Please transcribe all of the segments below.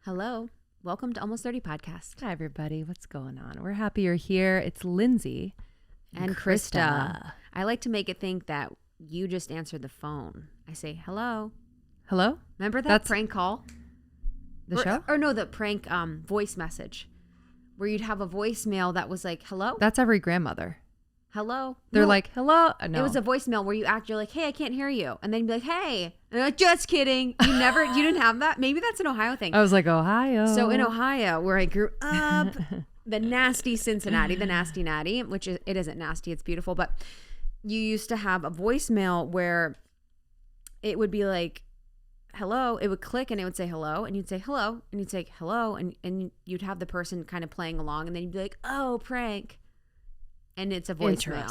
Hello. Welcome to Almost 30 Podcast. Hi, everybody. What's going on? We're happy you're here. It's Lindsay and Krista. I like to make it think that you just answered the phone. I say, hello. Hello? Remember that prank call? Show? Or no, the prank voice message where you'd have a voicemail that was like, hello? That's every grandmother. Hello? They're like, hello? No. It was a voicemail where you're like, hey, I can't hear you. And then you'd be like, hey. And they're like, just kidding. You didn't have that? Maybe that's an Ohio thing. I was like, Ohio. So in Ohio, where I grew up, the nasty Cincinnati, the nasty natty, which it isn't nasty, it's beautiful. But you used to have a voicemail where it would be like, hello. It would click and it would say hello. And you'd say hello. And you'd say hello. And you'd have the person kind of playing along. And then you'd be like, oh, prank. And it's a voicemail.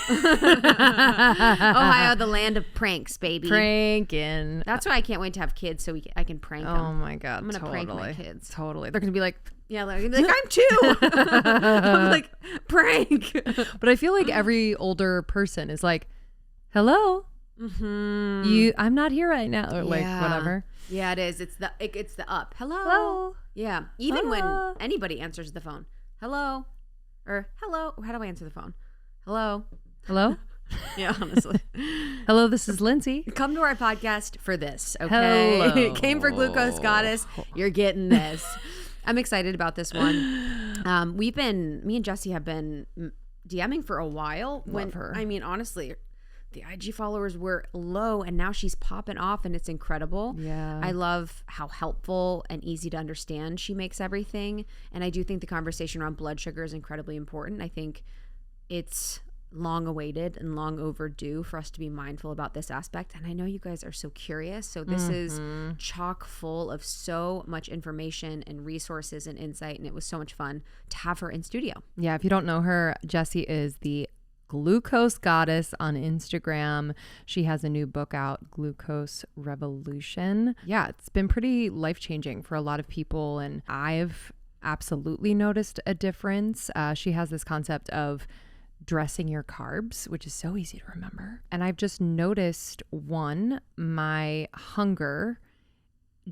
Ohio, the land of pranks, baby. Pranking. That's why I can't wait to have kids so I can prank them. Oh my God. I'm going to prank my kids. Totally. They're going to be like, yeah, they're going to be like, I'm two. I'm like, prank. But I feel like every older person is like, hello. Mm-hmm. I'm not here right now. Or like whatever. Yeah, it is. It's the up. Hello. Hello. Yeah. Even when anybody answers the phone. Hello. Or hello. How do I answer the phone? Hello. Hello? Yeah, honestly. Hello, this is Lindsay. Come to our podcast for this, okay? Hello. Came for Glucose Goddess. You're getting this. I'm excited about this one. Me and Jessie have been DMing for a while. Love her. I mean, honestly, the IG followers were low and now she's popping off and it's incredible. Yeah. I love how helpful and easy to understand she makes everything. And I do think the conversation around blood sugar is incredibly important. I think it's long awaited and long overdue for us to be mindful about this aspect. And I know you guys are so curious. So this is chock full of so much information and resources and insight. And it was so much fun to have her in studio. Yeah. If you don't know her, Jessie is the Glucose Goddess on Instagram. She has a new book out, Glucose Revolution. Yeah, it's been pretty life-changing for a lot of people, and I've absolutely noticed a difference. She has this concept of dressing your carbs, which is so easy to remember. And I've just noticed, one, my hunger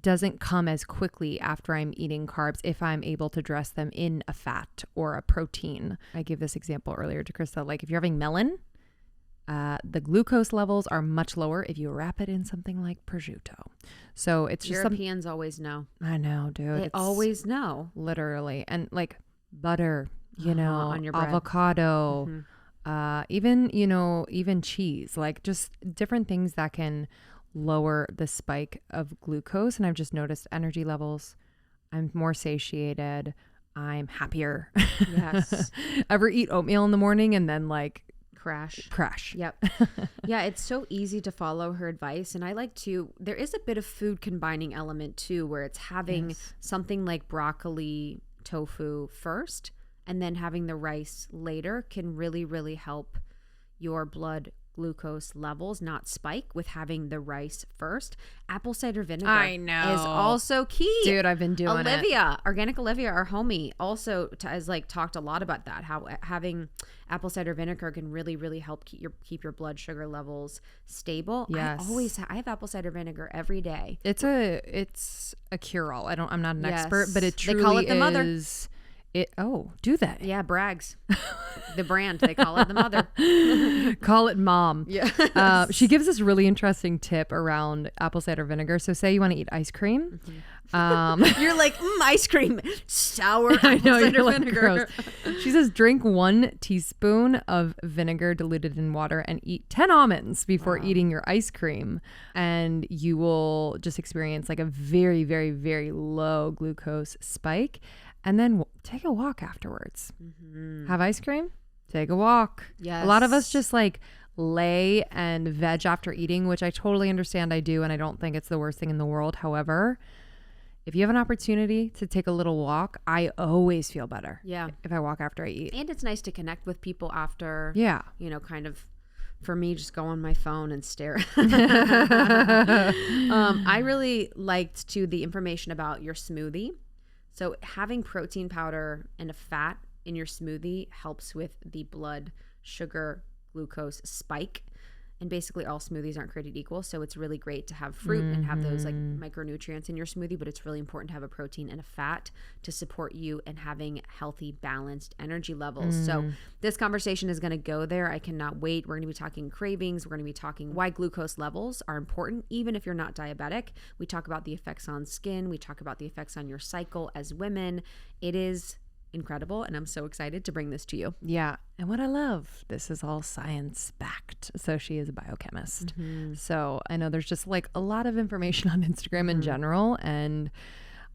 doesn't come as quickly after I'm eating carbs if I'm able to dress them in a fat or a protein. I gave this example earlier to Krista. Like if you're having melon, the glucose levels are much lower if you wrap it in something like prosciutto. So it's just Europeans always know. I know, dude. They always know. Literally. And like butter, on your bread. Avocado, even cheese, like just different things that can lower the spike of glucose. And I've just noticed energy levels. I'm more satiated. I'm happier. Yes. Ever eat oatmeal in the morning and then like crash? Yep. Yeah, it's so easy to follow her advice. And I like to, there is a bit of food combining element too, where it's having something like broccoli, tofu first, and then having the rice later can really, really help your blood glucose levels not spike with having the rice first. Apple cider vinegar is also key. Dude, I've been doing Organic Olivia, our homie, also has talked a lot about that, how having apple cider vinegar can really, really help keep your blood sugar levels stable. Yes. I have apple cider vinegar every day. It's a cure-all. I'm not an expert, but it truly they call it the is. Mother. Do they? Yeah, Bragg's. The brand. They call it the Mother. Call it Mom. Yeah. She gives this really interesting tip around apple cider vinegar. So say you want to eat ice cream. You're like, ice cream. Sour apple cider vinegar. Like, she says drink 1 teaspoon of vinegar diluted in water and eat 10 almonds before eating your ice cream. And you will just experience like a very, very, very low glucose spike. And then take a walk afterwards. Mm-hmm. Have ice cream, take a walk. Yes. A lot of us just like lay and veg after eating, which I totally understand I do. And I don't think it's the worst thing in the world. However, if you have an opportunity to take a little walk, I always feel better. Yeah. If I walk after I eat. And it's nice to connect with people after. Yeah. Kind of, for me, just go on my phone and stare. I really liked the information about your smoothie. So having protein powder and a fat in your smoothie helps with the blood sugar glucose spike. And basically all smoothies aren't created equal. So it's really great to have fruit and have those like micronutrients in your smoothie, but it's really important to have a protein and a fat to support you and having healthy, balanced energy levels. So this conversation is going to go there. I cannot wait. We're going to be talking cravings. We're going to be talking why glucose levels are important, even if you're not diabetic. We talk about the effects on skin. We talk about the effects on your cycle as women. It is incredible, and I'm so excited to bring this to you. Yeah. And what I love, this is all science backed. So she is a biochemist. So I know there's just like a lot of information on Instagram in general, and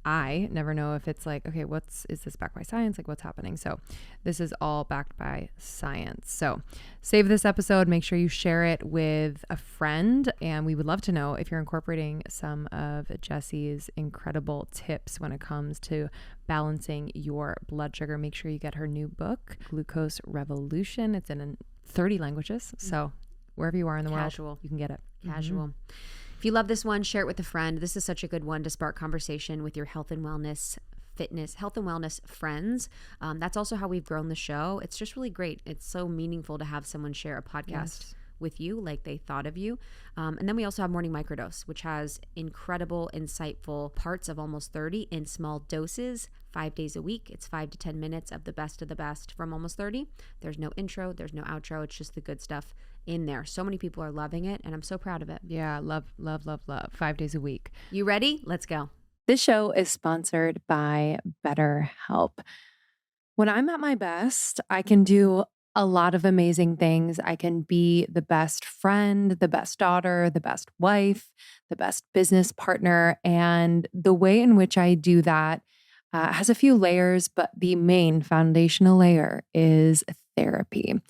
I never know if it's like, okay, is this backed by science? Like what's happening? So this is all backed by science. So save this episode, make sure you share it with a friend. And we would love to know if you're incorporating some of Jessie's incredible tips when it comes to balancing your blood sugar. Make sure you get her new book, Glucose Revolution. It's in 30 languages. So wherever you are in the world, you can get it. Casual. If you love this one, share it with a friend. This is such a good one to spark conversation with your health and wellness, fitness, health and wellness friends. That's also how we've grown the show. It's just really great. It's so meaningful to have someone share a podcast with you like they thought of you. And then we also have Morning Microdose, which has incredible, insightful parts of Almost 30 in small doses, 5 days a week. It's 5 to 10 minutes of the best from Almost 30. There's no intro, there's no outro. It's just the good stuff in there. So many people are loving it, and I'm so proud of it. Yeah, love. 5 days a week. You ready? Let's go. This show is sponsored by BetterHelp. When I'm at my best, I can do a lot of amazing things. I can be the best friend, the best daughter, the best wife, the best business partner. And the way in which I do that has a few layers, but the main foundational layer is therapy.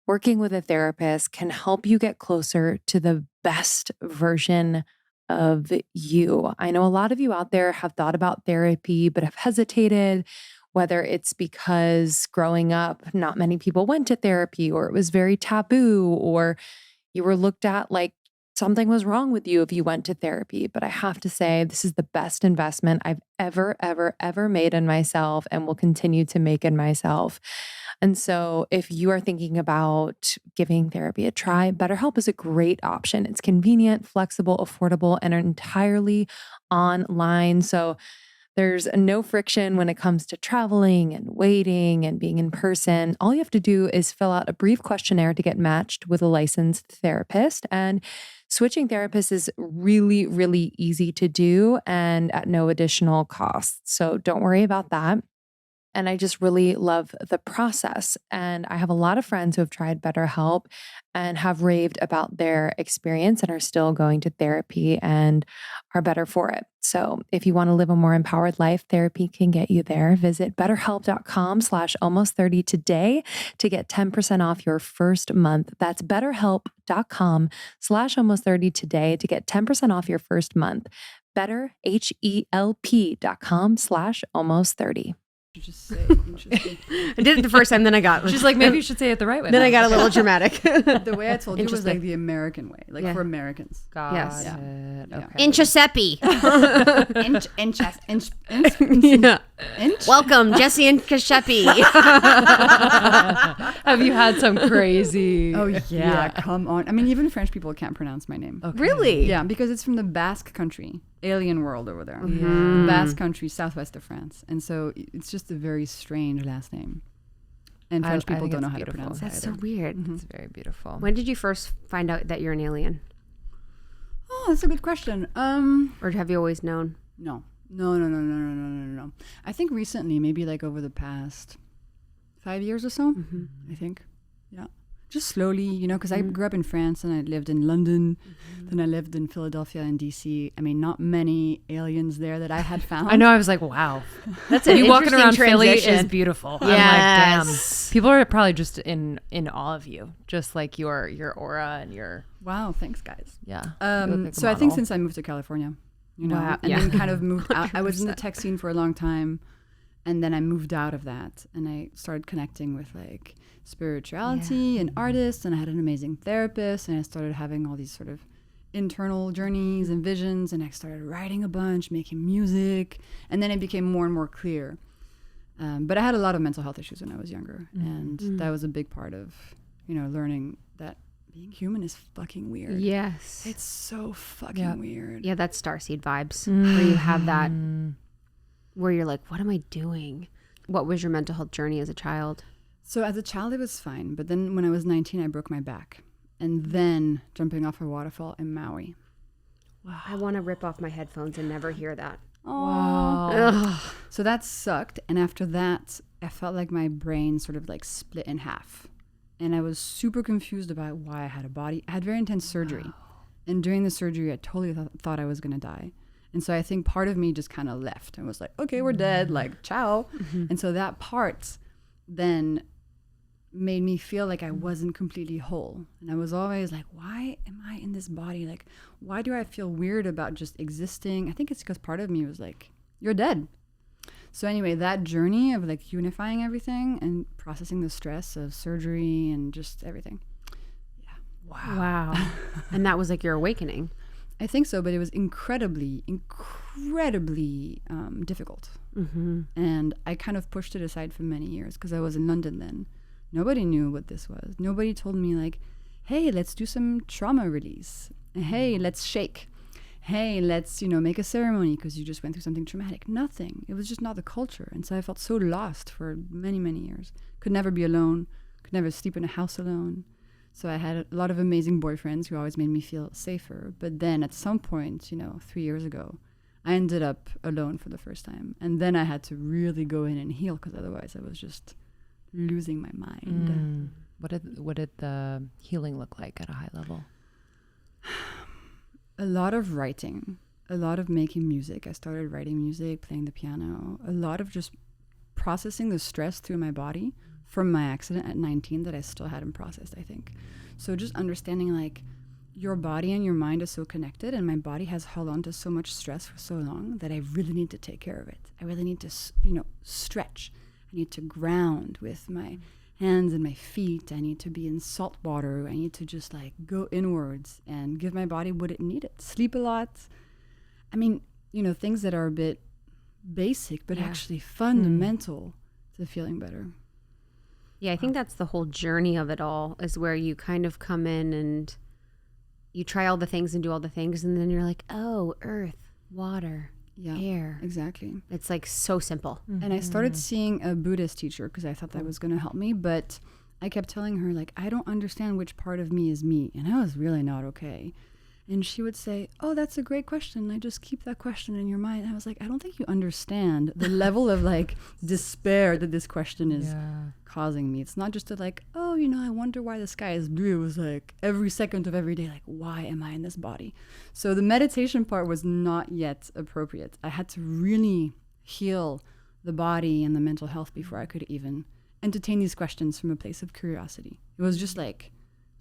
Working with a therapist can help you get closer to the best version of you. I know a lot of you out there have thought about therapy, but have hesitated, whether it's because growing up, not many people went to therapy, or it was very taboo, or you were looked at like something was wrong with you if you went to therapy. But I have to say, this is the best investment I've ever made in myself and will continue to make in myself. And so if you are thinking about giving therapy a try, BetterHelp is a great option. It's convenient, flexible, affordable, and entirely online. So there's no friction when it comes to traveling and waiting and being in person. All you have to do is fill out a brief questionnaire to get matched with a licensed therapist. And switching therapists is really, really easy to do and at no additional cost. So don't worry about that. And I just really love the process. And I have a lot of friends who have tried BetterHelp and have raved about their experience and are still going to therapy and are better for it. So if you want to live a more empowered life, therapy can get you there. Visit betterhelp.com/almost30 today to get 10% off your first month. That's betterhelp.com/almost30 today to get 10% off your first month. betterhelp.com/almost30. Just say interesting. I did it the first time, then I got... She's like, maybe you should say it the right way. Then I got a little dramatic. The way I told you was like the American way, like for Americans. Got Yes. it. Yeah. Okay. Inchauspé. Inch. Welcome, Jessie Inchauspé. Have you had some crazy? Oh yeah, come on. I mean, even French people can't pronounce my name. Okay. Really? Yeah, because it's from the Basque country, alien world over there. Mm-hmm. The Basque country, southwest of France, and so it's just a very strange last name. And French people don't know how to pronounce it. That's so weird. Mm-hmm. It's very beautiful. When did you first find out that you're an alien? Oh, that's a good question. Or have you always known? No. I think recently, maybe like over the past 5 years or so, I think. Yeah. Just slowly, you know, because I grew up in France and I lived in London. Then I lived in Philadelphia and DC. I mean, not many aliens there that I had found. I know. I was like, wow. That's an You walking around Philly transition. is beautiful. Yes. I'm like, damn. People are probably just in awe of you, just like your aura and your. Wow, thanks, guys. Yeah. So I think since I moved to California, you know, Wow. and Yeah. then kind of moved out. I was in the tech scene for a long time, and then I moved out of that, and I started connecting with like spirituality and artists, and I had an amazing therapist, and I started having all these sort of internal journeys and visions, and I started writing a bunch, making music, and then it became more and more clear. But I had a lot of mental health issues when I was younger, and that was a big part of, you know, learning that being human is fucking weird. Yes. It's so fucking weird. Yeah, that's starseed vibes, where you have that, where you're like, what am I doing? What was your mental health journey as a child? So as a child, it was fine. But then when I was 19, I broke my back. And then jumping off a waterfall in Maui. Wow. I want to rip off my headphones and never hear that. Wow. So that sucked. And after that, I felt like my brain sort of like split in half. And I was super confused about why I had a body. I had very intense surgery. Wow. And during the surgery, I totally thought I was going to die. And so I think part of me just kind of left and was like, okay, we're dead. Like, ciao. And so that part then made me feel like I wasn't completely whole. And I was always like, why am I in this body? Like, why do I feel weird about just existing? I think it's because part of me was like, you're dead. So anyway, that journey of like unifying everything and processing the stress of surgery and just everything. Yeah. Wow. And that was like your awakening. I think so, but it was incredibly difficult. And I kind of pushed it aside for many years because I was in London then. Nobody knew what this was. Nobody told me like, hey, let's do some trauma release. Hey, let's shake. Hey, let's, make a ceremony because you just went through something traumatic. Nothing. It was just not the culture. And so I felt so lost for many, many years. Could never be alone. Could never sleep in a house alone. So I had a lot of amazing boyfriends who always made me feel safer. But then at some point, 3 years ago, I ended up alone for the first time. And then I had to really go in and heal because otherwise I was just losing my mind. What did the healing look like at a high level? A lot of writing, a lot of making music. I started writing music, playing the piano, a lot of just processing the stress through my body from my accident at 19 that I still hadn't processed, I think. So just understanding like your body and your mind are so connected, and my body has held on to so much stress for so long that I really need to take care of it. I really need to, stretch. I need to ground with my hands and my feet. I need to be in salt water. I need to just like go inwards and give my body what it needed. Sleep a lot. I mean, things that are a bit basic, but actually fundamental to feeling better. Yeah, I think that's the whole journey of it all, is where you kind of come in and you try all the things and do all the things, and then you're like, oh, earth, water, air. Exactly. It's like so simple. And I started seeing a Buddhist teacher because I thought that was going to help me, but I kept telling her, like, I don't understand which part of me is me. And I was really not okay. And she would say, oh, that's a great question. I just keep that question in your mind. And I was like, I don't think you understand the level of like despair that this question is causing me. It's not just like, oh, I wonder why the sky is blue. It was like every second of every day, like, why am I in this body? So the meditation part was not yet appropriate. I had to really heal the body and the mental health before I could even entertain these questions from a place of curiosity. It was just like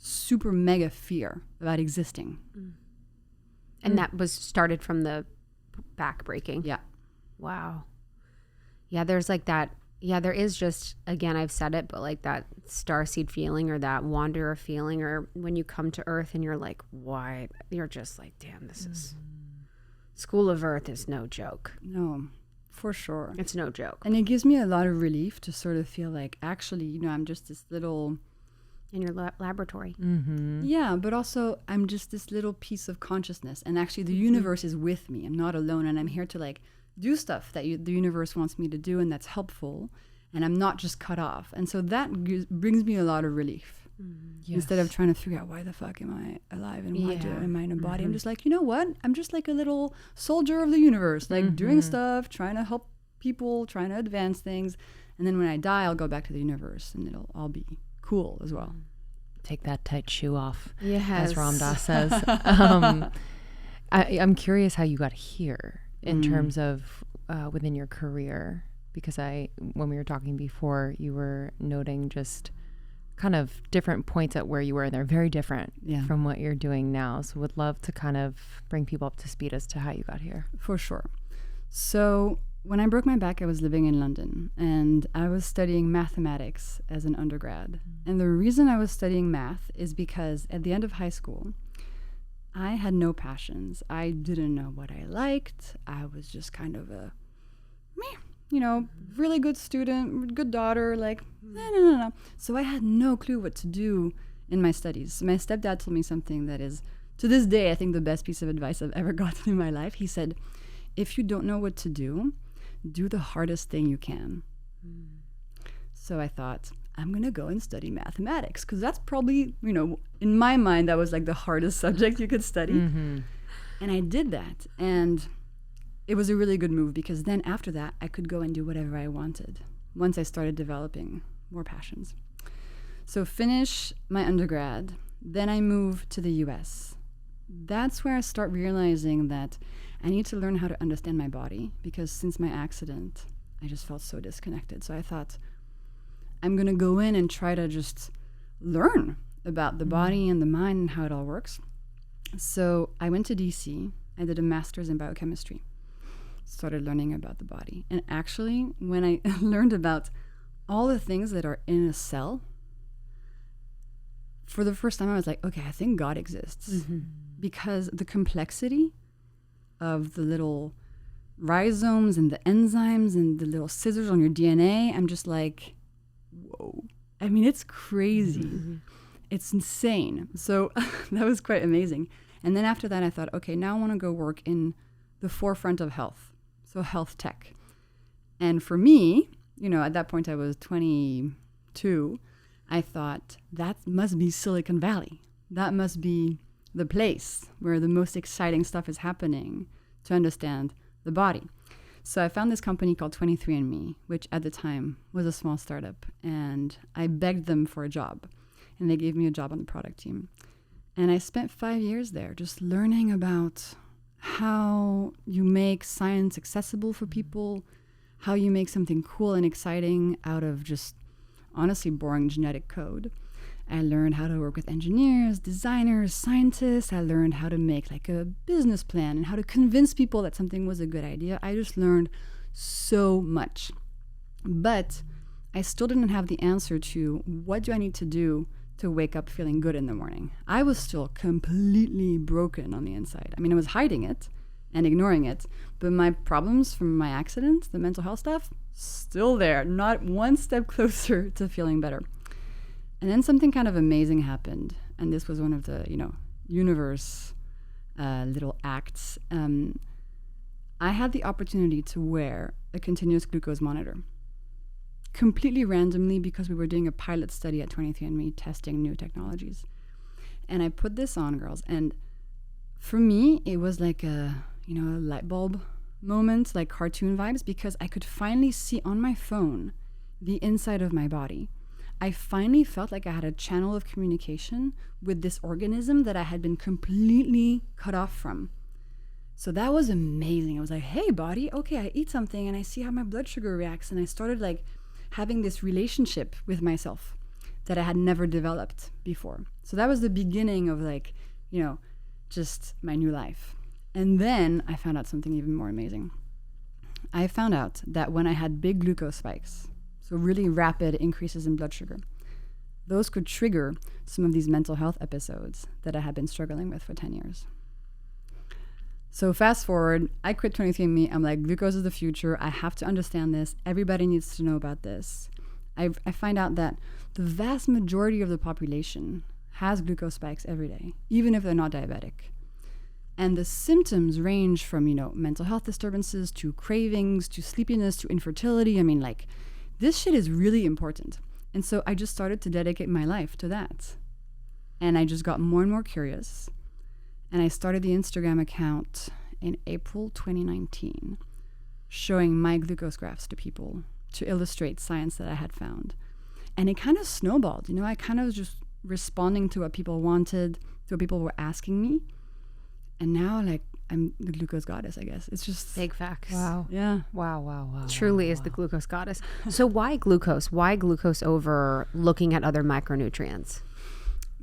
super mega fear about existing. And that was started from the back breaking. Yeah. Wow. Yeah, there's like that. Yeah, there is just, again, I've said it, but like that starseed feeling or that wanderer feeling, or when you come to Earth and you're like, why? You're just like, damn, this is, School of Earth is no joke. No, for sure. It's no joke. And it gives me a lot of relief to sort of feel like, actually, I'm just this little... in your laboratory. Yeah, but also I'm just this little piece of consciousness, and actually the universe is with me. I'm not alone, and I'm here to like do stuff that the universe wants me to do, and that's helpful, and I'm not just cut off. And so that brings me a lot of relief. Yes. Instead of trying to figure out why the fuck am I alive and why am I in a body. I'm just like, you know what? I'm just like a little soldier of the universe, like doing stuff, trying to help people, trying to advance things. And then when I die, I'll go back to the universe and it'll all be cool as well. Take that tight shoe off, yes, as Ram Dass says. I'm curious how you got here in terms of within your career, because when we were talking before, you were noting just kind of different points at where you were, and they're very different from what you're doing now. So would love to kind of bring people up to speed as to how you got here. For sure. So when I broke my back, I was living in London, and I was studying mathematics as an undergrad. And the reason I was studying math is because at the end of high school, I had no passions. I didn't know what I liked. I was just kind of a really good student, good daughter, like, no. So I had no clue what to do in my studies. So my stepdad told me something that is, to this day, I think the best piece of advice I've ever gotten in my life. He said, if you don't know what to do the hardest thing you can. So I thought, I'm going to go and study mathematics, because that's probably, in my mind, that was like the hardest subject you could study. And I did that. And it was a really good move, because then after that, I could go and do whatever I wanted once I started developing more passions. So finish my undergrad, then I move to the US. That's where I start realizing that I need to learn how to understand my body, because since my accident, I just felt so disconnected. So I thought, I'm going to go in and try to just learn about the body and the mind and how it all works. So I went to DC. I did a master's in biochemistry. Started learning about the body. And actually, when I learned about all the things that are in a cell, for the first time I was like, okay, I think God exists. Because the complexity of the little rhizomes and the enzymes and the little scissors on your DNA, I'm just like, whoa. I mean, it's crazy. It's insane. So that was quite amazing. And then after that, I thought, okay, now I want to go work in the forefront of health. So health tech. And for me, at that point I was 22, I thought that must be Silicon Valley. That must be the place where the most exciting stuff is happening to understand the body. So I found this company called 23andMe, which at the time was a small startup, and I begged them for a job, and they gave me a job on the product team. And I spent 5 years there just learning about how you make science accessible for people, how you make something cool and exciting out of just honestly boring genetic code. I learned how to work with engineers, designers, scientists. I learned how to make like a business plan and how to convince people that something was a good idea. I just learned so much. But I still didn't have the answer to what do I need to do to wake up feeling good in the morning. I was still completely broken on the inside. I mean, I was hiding it and ignoring it, but my problems from my accident, the mental health stuff, still there, not one step closer to feeling better. And then something kind of amazing happened, and this was one of the, universe little acts. I had the opportunity to wear a continuous glucose monitor, completely randomly, because we were doing a pilot study at 23andMe testing new technologies. And I put this on, girls, and for me, it was like a light bulb moment, like cartoon vibes, because I could finally see on my phone the inside of my body. I finally felt like I had a channel of communication with this organism that I had been completely cut off from. So that was amazing. I was like, hey, body, okay, I eat something and I see how my blood sugar reacts. And I started like having this relationship with myself that I had never developed before. So that was the beginning of like, just my new life. And then I found out something even more amazing. I found out that when I had big glucose spikes, so really rapid increases in blood sugar, those could trigger some of these mental health episodes that I had been struggling with for 10 years. So fast forward, I quit 23andMe. I'm like, glucose is the future. I have to understand this. Everybody needs to know about this. I find out that the vast majority of the population has glucose spikes every day, even if they're not diabetic. And the symptoms range from, mental health disturbances to cravings to sleepiness to infertility. I mean, like, this shit is really important. And so I just started to dedicate my life to that. And I just got more and more curious. And I started the Instagram account in April 2019, showing my glucose graphs to people to illustrate science that I had found. And it kind of snowballed. I kind of was just responding to what people wanted, to what people were asking me. And now, like, I'm the glucose goddess, I guess. It's just big facts. Wow. Yeah. Wow. Truly is the glucose goddess. So why glucose? Why glucose over looking at other micronutrients?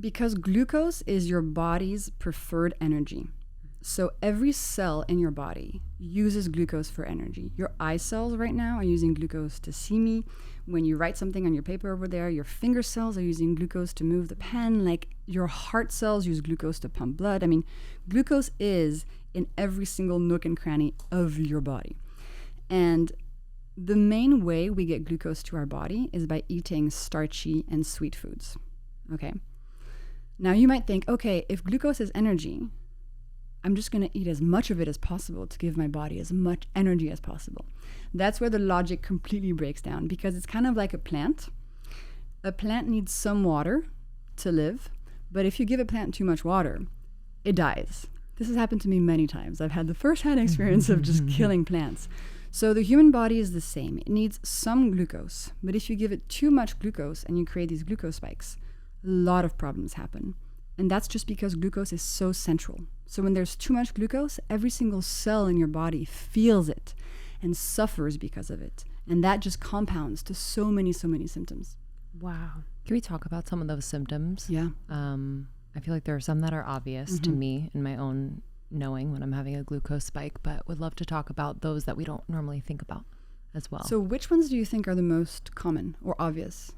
Because glucose is your body's preferred energy. So every cell in your body uses glucose for energy. Your eye cells right now are using glucose to see me. When you write something on your paper over there, your finger cells are using glucose to move the pen. Like, your heart cells use glucose to pump blood. I mean, glucose is in every single nook and cranny of your body. And the main way we get glucose to our body is by eating starchy and sweet foods. Okay? Now you might think, okay, if glucose is energy, I'm just going to eat as much of it as possible to give my body as much energy as possible. That's where the logic completely breaks down, because it's kind of like a plant. A plant needs some water to live, but if you give a plant too much water, it dies. This has happened to me many times. I've had the first-hand experience of just killing plants. So the human body is the same. It needs some glucose, but if you give it too much glucose and you create these glucose spikes, a lot of problems happen. And that's just because glucose is so central. So when there's too much glucose, every single cell in your body feels it and suffers because of it. And that just compounds to so many symptoms. Wow. Can we talk about some of those symptoms? Yeah. I feel like there are some that are obvious to me in my own knowing when I'm having a glucose spike, but would love to talk about those that we don't normally think about as well. So which ones do you think are the most common or obvious?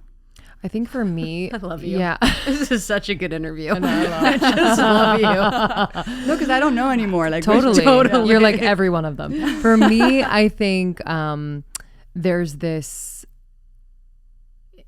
I think for me, I love you. Yeah. This is such a good interview. I just love you. No, because I don't know anymore. Like Totally. Totally. You're like every one of them. For me, I think there's this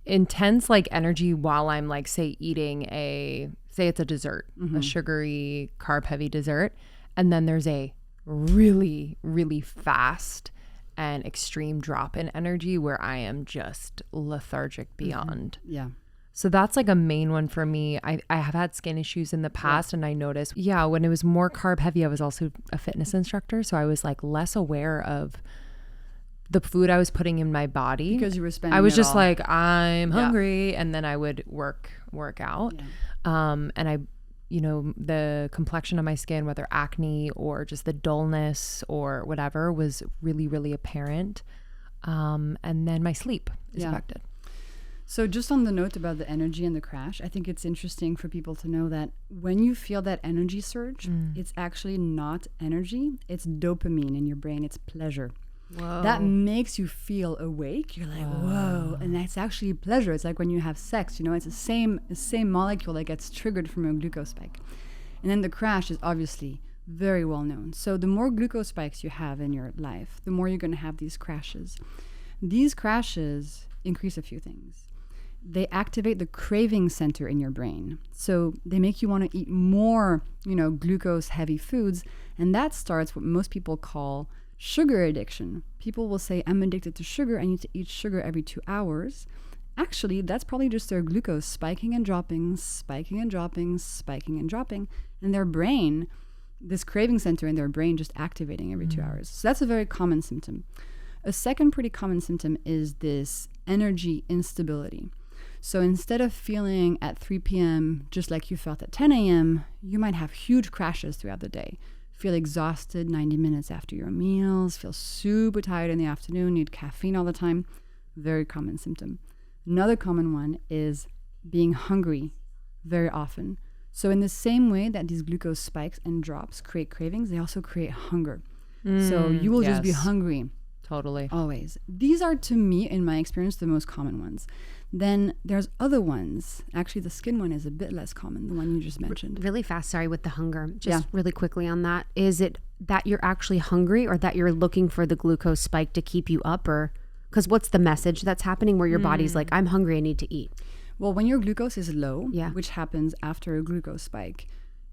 intense like energy while I'm like, say it's a dessert, a sugary, carb heavy dessert. And then there's a really, really fast and extreme drop in energy where I am just lethargic beyond. Yeah. So that's like a main one for me. I have had skin issues in the past, and I noticed, when it was more carb heavy, I was also a fitness instructor. So I was like less aware of the food I was putting in my body. Because you were spending I was it just all. like, I'm hungry. And then I would work out. Yeah. And I, the complexion of my skin, whether acne or just the dullness or whatever, was really, really apparent. And then my sleep is affected. So just on the note about the energy and the crash, I think it's interesting for people to know that when you feel that energy surge, it's actually not energy. It's dopamine in your brain. It's pleasure. Whoa. That makes you feel awake. You're like, whoa. And that's actually pleasure. It's like when you have sex, it's the same molecule that gets triggered from a glucose spike. And then the crash is obviously very well known. So the more glucose spikes you have in your life, the more you're going to have these crashes. These crashes increase a few things. They activate the craving center in your brain. So they make you want to eat more, glucose heavy foods. And that starts what most people call sugar addiction. People will say, I'm addicted to sugar. I need to eat sugar every 2 hours. Actually, that's probably just their glucose spiking and dropping, spiking and dropping, spiking and dropping. And their brain, this craving center in their brain just activating every 2 hours. So that's a very common symptom. A second pretty common symptom is this energy instability. So instead of feeling at 3 p.m. just like you felt at 10 a.m., you might have huge crashes throughout the day. Feel exhausted 90 minutes after your meals, feel super tired in the afternoon, need caffeine all the time. Very common symptom. Another common one is being hungry very often. So in the same way that these glucose spikes and drops create cravings, they also create hunger. So you will just be hungry. Totally. Always. These are, to me, in my experience, the most common ones. Then there's other ones. Actually, the skin one is a bit less common, the one you just mentioned. Really fast, sorry, with the hunger. Just really quickly on that. Is it that you're actually hungry or that you're looking for the glucose spike to keep you up? Or because what's the message that's happening where your body's like, I'm hungry, I need to eat? Well, when your glucose is low, Yeah. which happens after a glucose spike,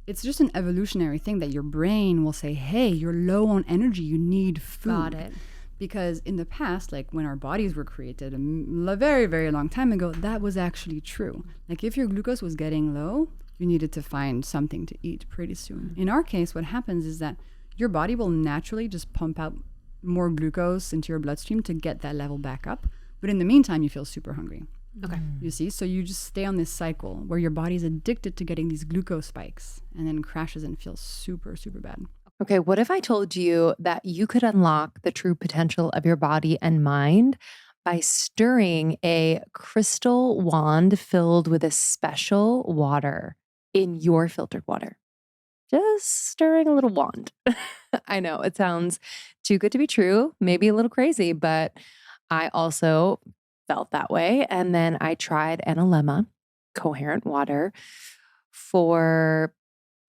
it's just an evolutionary thing that your brain will say, hey, you're low on energy, you need food. Got it. Because in the past, like when our bodies were created a very, very long time ago, that was actually true. Like if your glucose was getting low, you needed to find something to eat pretty soon. In our case, what happens is that your body will naturally just pump out more glucose into your bloodstream to get that level back up. But in the meantime, you feel super hungry. Okay. You see? So you just stay on this cycle where your body's addicted to getting these glucose spikes and then crashes and feels super, super bad. Okay, what if I told you that you could unlock the true potential of your body and mind by stirring a crystal wand filled with a special water in your filtered water? Just stirring a little wand. I know it sounds too good to be true, maybe a little crazy, but I also felt that way. And then I tried Analemma coherent water for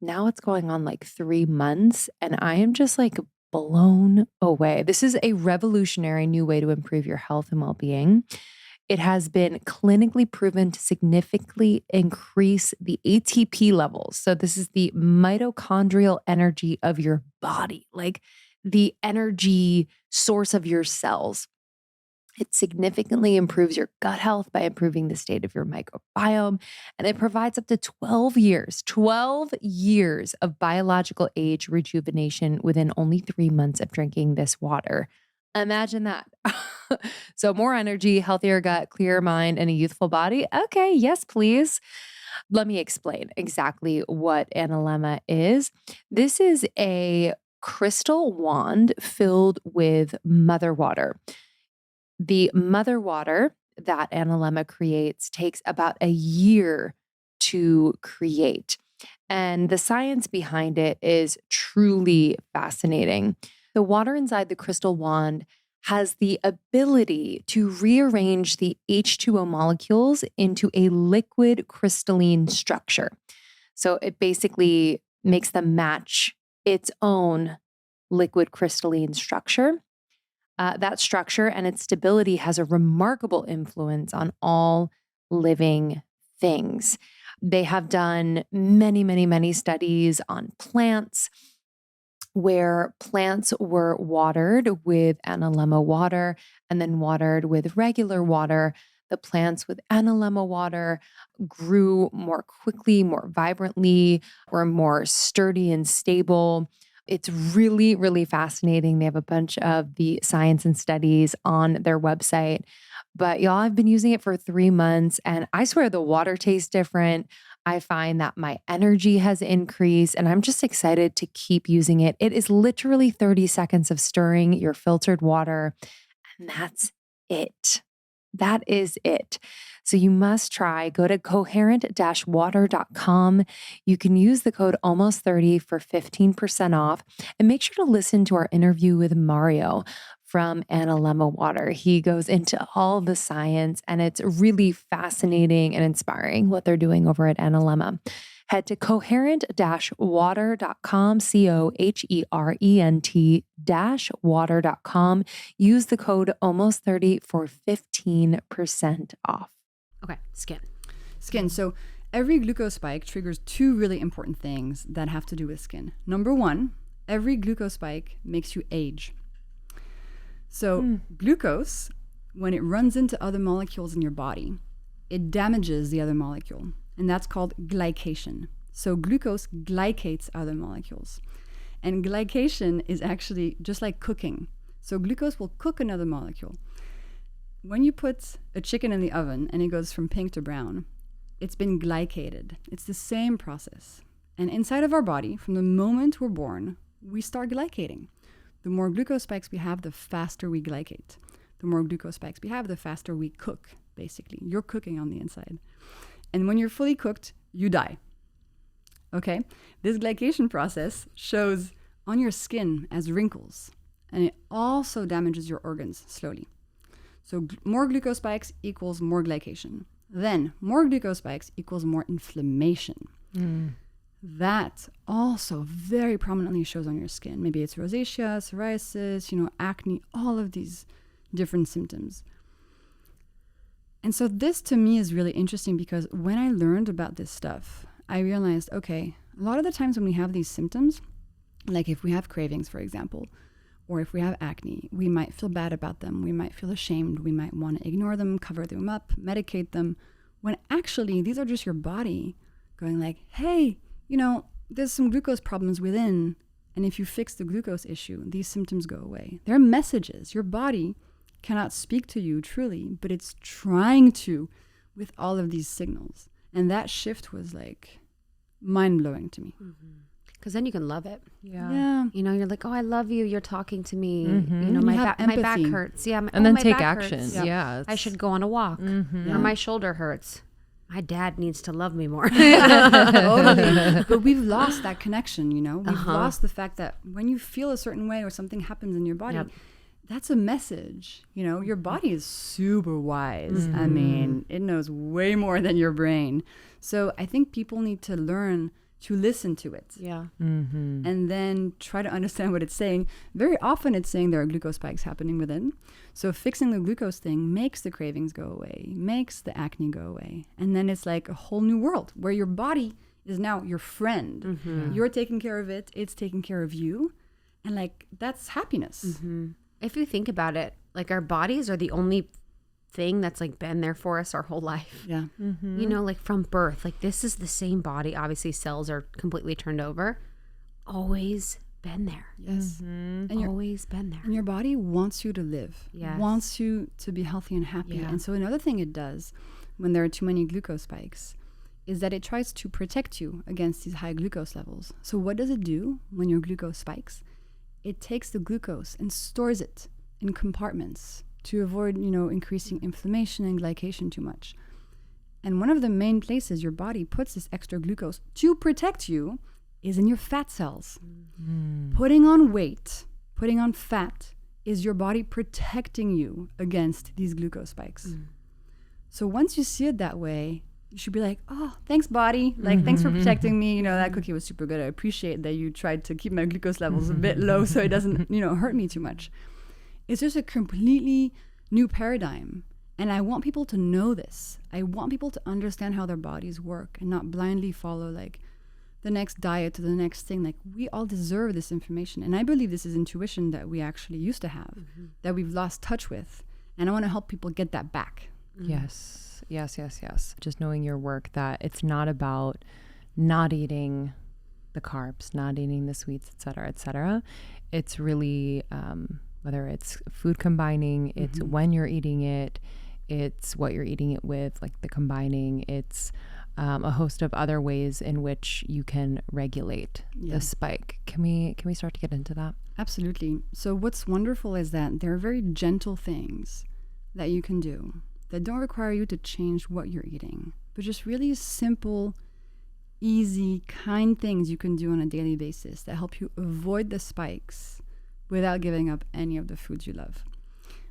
now it's going on like 3 months, and I am just like blown away. This is a revolutionary new way to improve your health and well-being. It has been clinically proven to significantly increase the ATP levels. So this is the mitochondrial energy of your body, like the energy source of your cells. It significantly improves your gut health by improving the state of your microbiome. And it provides up to 12 years of biological age rejuvenation within only 3 months of drinking this water. Imagine that. So more energy, healthier gut, clearer mind, and a youthful body. Okay, yes, please. Let me explain exactly what analemma is. This is a crystal wand filled with mother water. The mother water that analemma creates takes about a year to create. And the science behind it is truly fascinating. The water inside the crystal wand has the ability to rearrange the H2O molecules into a liquid crystalline structure. So it basically makes them match its own liquid crystalline structure. That structure and its stability has a remarkable influence on all living things. They have done many studies on plants, where plants were watered with analemma water and then watered with regular water. The plants with analemma water grew more quickly, more vibrantly, were more sturdy and stable. It's really, really fascinating. They have a bunch of the science and studies on their website. But y'all, I've been using it for 3 months and I swear the water tastes different. I find that my energy has increased and I'm just excited to keep using it. It is literally 30 seconds of stirring your filtered water and that's it. That is it. So you must try. Go to coherent-water.com. You can use the code almost30 for 15% off. And make sure to listen to our interview with Mario from analemma water. He goes into all the science and it's really fascinating and inspiring what they're doing over at analemma. Head to coherent-water.com, coherent-water.com. Use the code almost30 for 15% off. Okay, skin. So every glucose spike triggers 2 really important things that have to do with skin. Number 1, every glucose spike makes you age. So glucose, when it runs into other molecules in your body, it damages the other molecule. And that's called glycation. So glucose glycates other molecules. And glycation is actually just like cooking. So glucose will cook another molecule. When you put a chicken in the oven and it goes from pink to brown, it's been glycated. It's the same process. And inside of our body, from the moment we're born, we start glycating. The more glucose spikes we have, the faster we glycate. The more glucose spikes we have, the faster we cook, basically. You're cooking on the inside. And when you're fully cooked, you die. Okay? This glycation process shows on your skin as wrinkles, and it also damages your organs slowly. So more glucose spikes equals more glycation. Then more glucose spikes equals more inflammation. That also very prominently shows on your skin. Maybe it's rosacea, psoriasis, acne, all of these different symptoms. And so this to me is really interesting because when I learned about this stuff, I realized, okay, a lot of the times when we have these symptoms, like if we have cravings, for example, or if we have acne, we might feel bad about them. We might feel ashamed. We might want to ignore them, cover them up, medicate them, when actually these are just your body going like, hey, there's some glucose problems within. And if you fix the glucose issue, these symptoms go away. They're messages. Your body cannot speak to you truly, but it's trying to with all of these signals. And that shift was like mind-blowing to me. Because then you can love it. Yeah. You're like, oh, I love you. You're talking to me. You My have back empathy. hurts. Yeah. And then my take back action. hurts. Yeah. I should go on a walk. Or my shoulder hurts. My dad needs to love me more. Totally. But we've lost that connection, We've lost the fact that when you feel a certain way or something happens in your body, that's a message. Your body is super wise. I mean, it knows way more than your brain. So I think people need to learn to listen to it. Yeah. And then try to understand what it's saying. Very often it's saying there are glucose spikes happening within. So fixing the glucose thing makes the cravings go away, makes the acne go away. And then it's like a whole new world where your body is now your friend. You're taking care of it. It's taking care of you. And like, that's happiness. If you think about it, like our bodies are the only thing that's like been there for us our whole life. Yeah. You know, like from birth, like this is the same body. Obviously cells are completely turned over. Always been there. Yes. And always been there. And your body wants you to live. Yes. Wants you to be healthy and happy. And so another thing it does when there are too many glucose spikes is that it tries to protect you against these high glucose levels. So what does it do when your glucose spikes? It takes the glucose and stores it in compartments to avoid, you know, increasing inflammation and glycation too much. And one of the main places your body puts this extra glucose to protect you is in your fat cells. Putting on weight, putting on fat is your body protecting you against these glucose spikes. So once you see it that way, you should be like, oh, thanks, body. Like, thanks for protecting me. You know, that cookie was super good. I appreciate that you tried to keep my glucose levels a bit low so it doesn't, you know, hurt me too much. It's just a completely new paradigm. And I want people to know this. I want people to understand how their bodies work and not blindly follow like the next diet to the next thing. Like, we all deserve this information. And I believe this is intuition that we actually used to have, that we've lost touch with. And I want to help people get that back. Yes. Just knowing your work, that it's not about not eating the carbs, not eating the sweets, et cetera. It's really, whether it's food combining, it's when you're eating it, it's what you're eating it with, like the combining, it's a host of other ways in which you can regulate the spike. Can we start to get into that? Absolutely. So what's wonderful is that there are very gentle things that you can do that don't require you to change what you're eating, but just really simple, easy, kind things you can do on a daily basis that help you avoid the spikes without giving up any of the foods you love.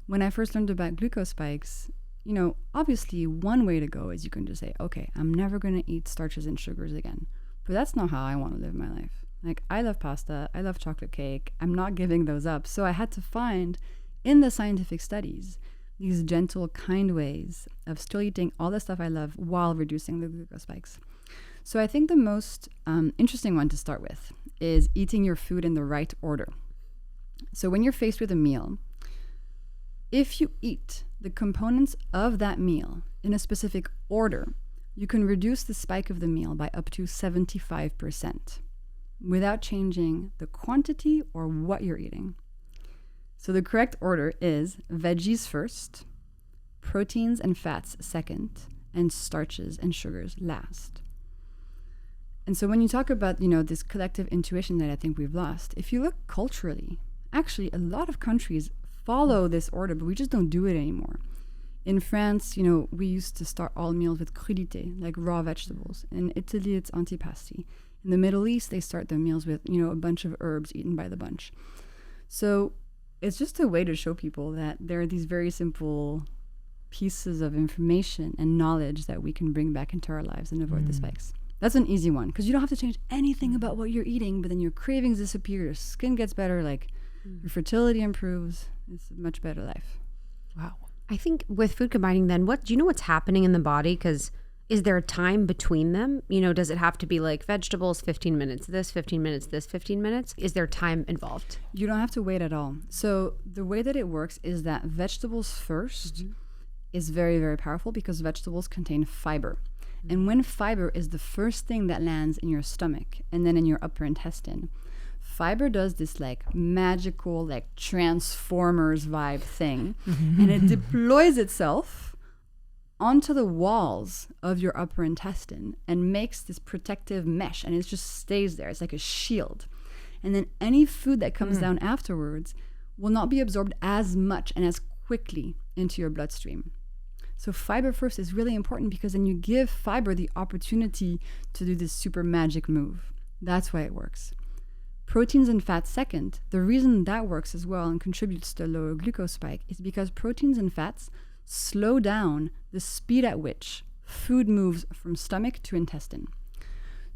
When I first learned about glucose spikes, you know, obviously one way to go is you can just say, okay, I'm never going to eat starches and sugars again. But that's not how I want to live my life. Like, I love pasta, I love chocolate cake, I'm not giving those up. So I had to find in the scientific studies these gentle, kind ways of still eating all the stuff I love while reducing the glucose spikes. So I think the most interesting one to start with is eating your food in the right order. So when you're faced with a meal, if you eat the components of that meal in a specific order, you can reduce the spike of the meal by up to 75% without changing the quantity or what you're eating. So the correct order is veggies first, proteins and fats second, and starches and sugars last. And so when you talk about, you know, this collective intuition that I think we've lost, if you look culturally, actually a lot of countries follow this order, but we just don't do it anymore. In France, you know, we used to start all meals with crudité, like raw vegetables. In Italy, it's antipasti. In the Middle East, they start their meals with, you know, a bunch of herbs eaten by the bunch. So it's just a way to show people that there are these very simple pieces of information and knowledge that we can bring back into our lives and avoid the spikes. That's an easy one, because you don't have to change anything about what you're eating, but then your cravings disappear, your skin gets better, like your fertility improves. It's a much better life. Wow. I think with food combining then, do you know what's happening in the body? Because is there a time between them? You know, does it have to be like vegetables, 15 minutes, this, 15 minutes, this, 15 minutes? Is there time involved? You don't have to wait at all. So the way that it works is that vegetables first is very, very powerful because vegetables contain fiber. And when fiber is the first thing that lands in your stomach and then in your upper intestine, fiber does this like magical, like Transformers vibe thing, and it deploys itself onto the walls of your upper intestine and makes this protective mesh, and it just stays there. It's like a shield. And then any food that comes down afterwards will not be absorbed as much and as quickly into your bloodstream. So fiber first is really important because then you give fiber the opportunity to do this super magic move. That's why it works. Proteins and fats second. The reason that works as well and contributes to a lower glucose spike is because proteins and fats slow down the speed at which food moves from stomach to intestine.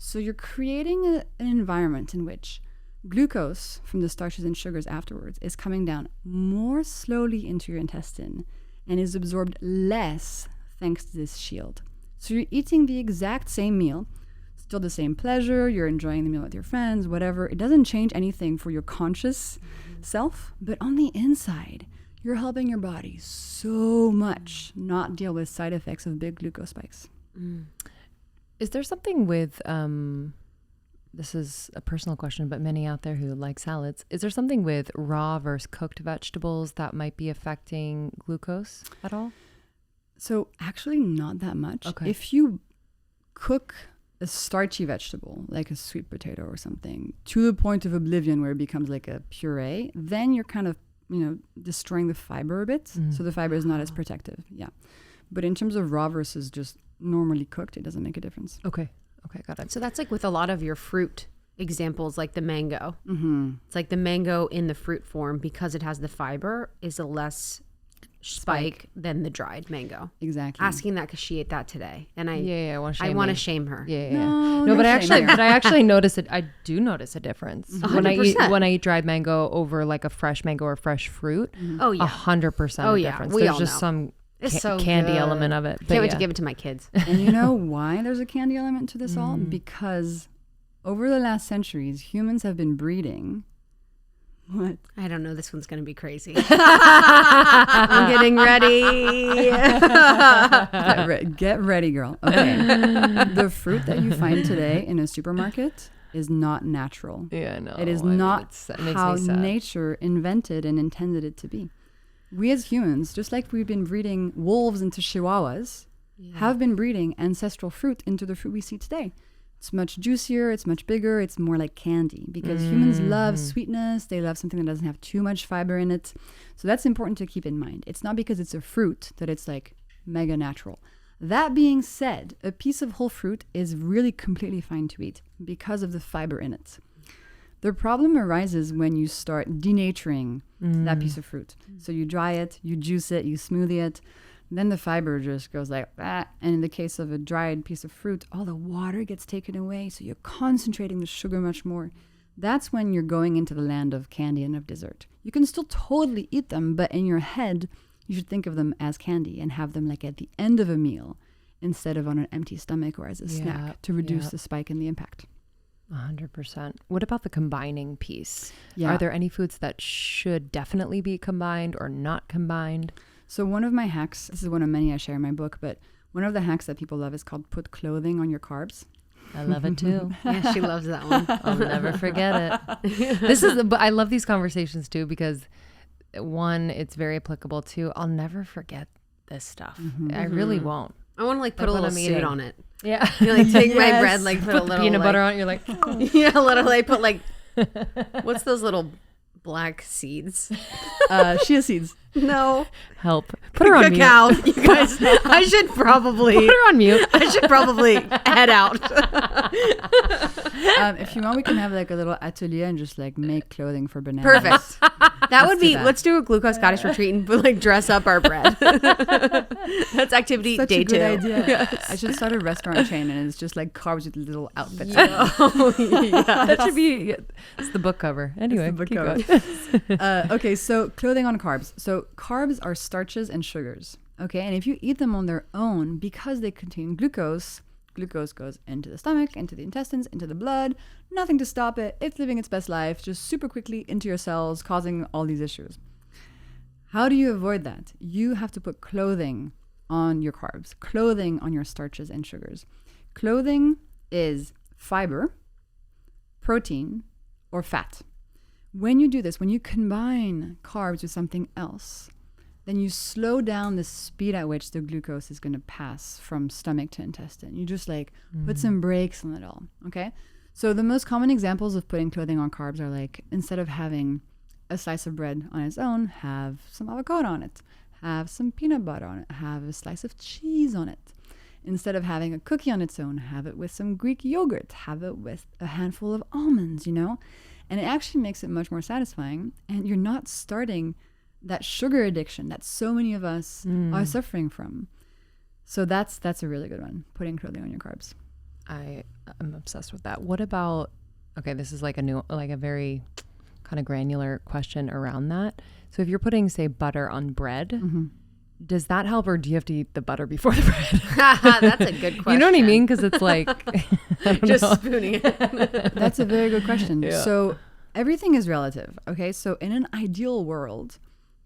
So you're creating an environment in which glucose from the starches and sugars afterwards is coming down more slowly into your intestine and is absorbed less thanks to this shield. So you're eating the exact same meal, still the same pleasure, you're enjoying the meal with your friends, whatever. It doesn't change anything for your conscious self, but on the inside, you're helping your body so much not deal with side effects of big glucose spikes. Is there something with, this is a personal question, but many out there who like salads, is there something with raw versus cooked vegetables that might be affecting glucose at all? So actually not that much. Okay. If you cook a starchy vegetable, like a sweet potato or something, to the point of oblivion where it becomes like a puree, then you're kind of, destroying the fiber a bit. So the fiber is not as protective. Yeah. But in terms of raw versus just normally cooked, it doesn't make a difference. Okay, got it. So that's like with a lot of your fruit examples, like the mango. Mm-hmm. It's like the mango in the fruit form, because it has the fiber, is a less spike than the dried mango. Exactly. Asking that because she ate that today, and I want to shame her. No, but I actually notice it. I do notice a difference 100%. when I eat dried mango over like a fresh mango or fresh fruit. Oh yeah, 100% difference. We There's all just know. some It's so candy good. element of it. But Can't wait to give it to my kids. And you know why there's a candy element to this all? Because over the last centuries, humans have been breeding. What? I don't know. This one's going to be crazy. I'm getting ready. Get ready, girl. Okay. The fruit that you find today in a supermarket is not natural. Yeah, I know. It is I mean, not it makes how me sad. nature invented and intended it to be. We as humans, just like we've been breeding wolves into chihuahuas, have been breeding ancestral fruit into the fruit we see today. It's much juicier, it's much bigger, it's more like candy, because humans love sweetness, they love something that doesn't have too much fiber in it. So that's important to keep in mind. It's not because it's a fruit that it's like mega natural. That being said, a piece of whole fruit is really completely fine to eat because of the fiber in it. The problem arises when you start denaturing that piece of fruit. So you dry it, you juice it, you smoothie it, then the fiber just goes like that. And in the case of a dried piece of fruit, all the water gets taken away, so you're concentrating the sugar much more. That's when you're going into the land of candy and of dessert. You can still totally eat them, but in your head, you should think of them as candy and have them like at the end of a meal instead of on an empty stomach or as a snack to reduce the spike and the impact. 100%. What about the combining piece? Yeah. Are there any foods that should definitely be combined or not combined? So one of my hacks, this is one of many I share in my book, but one of the hacks that people love is called put clothing on your carbs. I love it too. Yeah, she loves that one. I'll never forget it. But I love these conversations too, because one, it's very applicable to, I'll never forget this stuff. I really won't. I want to like put a little suit on it. Yeah. You like take my bread, like put a little peanut like, butter on it. You're like, yeah, literally put like, what's those little black seeds? Chia seeds. No. help. Put her on Cacao. mute. You guys, I should probably. Put her on mute. I should probably head out. If you want, we can have like a little atelier and just like make clothing for bananas. Perfect. That would be. that. Let's do a glucose goddess retreat and like dress up our bread. That's activity Such day a good 2. idea. Yes. I should start a restaurant chain and it's just like carbs with little outfits. Oh, yeah. That should be. It's the book cover. Anyway, It's the book keep cover. going. Okay, so clothing on carbs. So carbs are starches and sugars. Okay, and if you eat them on their own, because they contain glucose, glucose goes into the stomach, into the intestines, into the blood. Nothing to stop it. It's living its best life, just super quickly into your cells, causing all these issues. How do you avoid that? You have to put clothing on your carbs, clothing on your starches and sugars. Clothing is fiber, protein, or fat. When you do this, when you combine carbs with something else, then you slow down the speed at which the glucose is going to pass from stomach to intestine. You just like put some brakes on it all, okay? So the most common examples of putting clothing on carbs are like, instead of having a slice of bread on its own, have some avocado on it, have some peanut butter on it, have a slice of cheese on it. Instead of having a cookie on its own, have it with some Greek yogurt, have it with a handful of almonds, you know? And it actually makes it much more satisfying, and you're not starting that sugar addiction that so many of us are suffering from. So that's a really good one, putting clothing on your carbs. I'm obsessed with that. What about, okay, this is like a very kind of granular question around that. So if you're putting, say, butter on bread, does that help, or do you have to eat the butter before the bread? That's a good question. You know what I mean? Because it's like just spooning it. That's a very good question. Yeah. So everything is relative. Okay, so in an ideal world,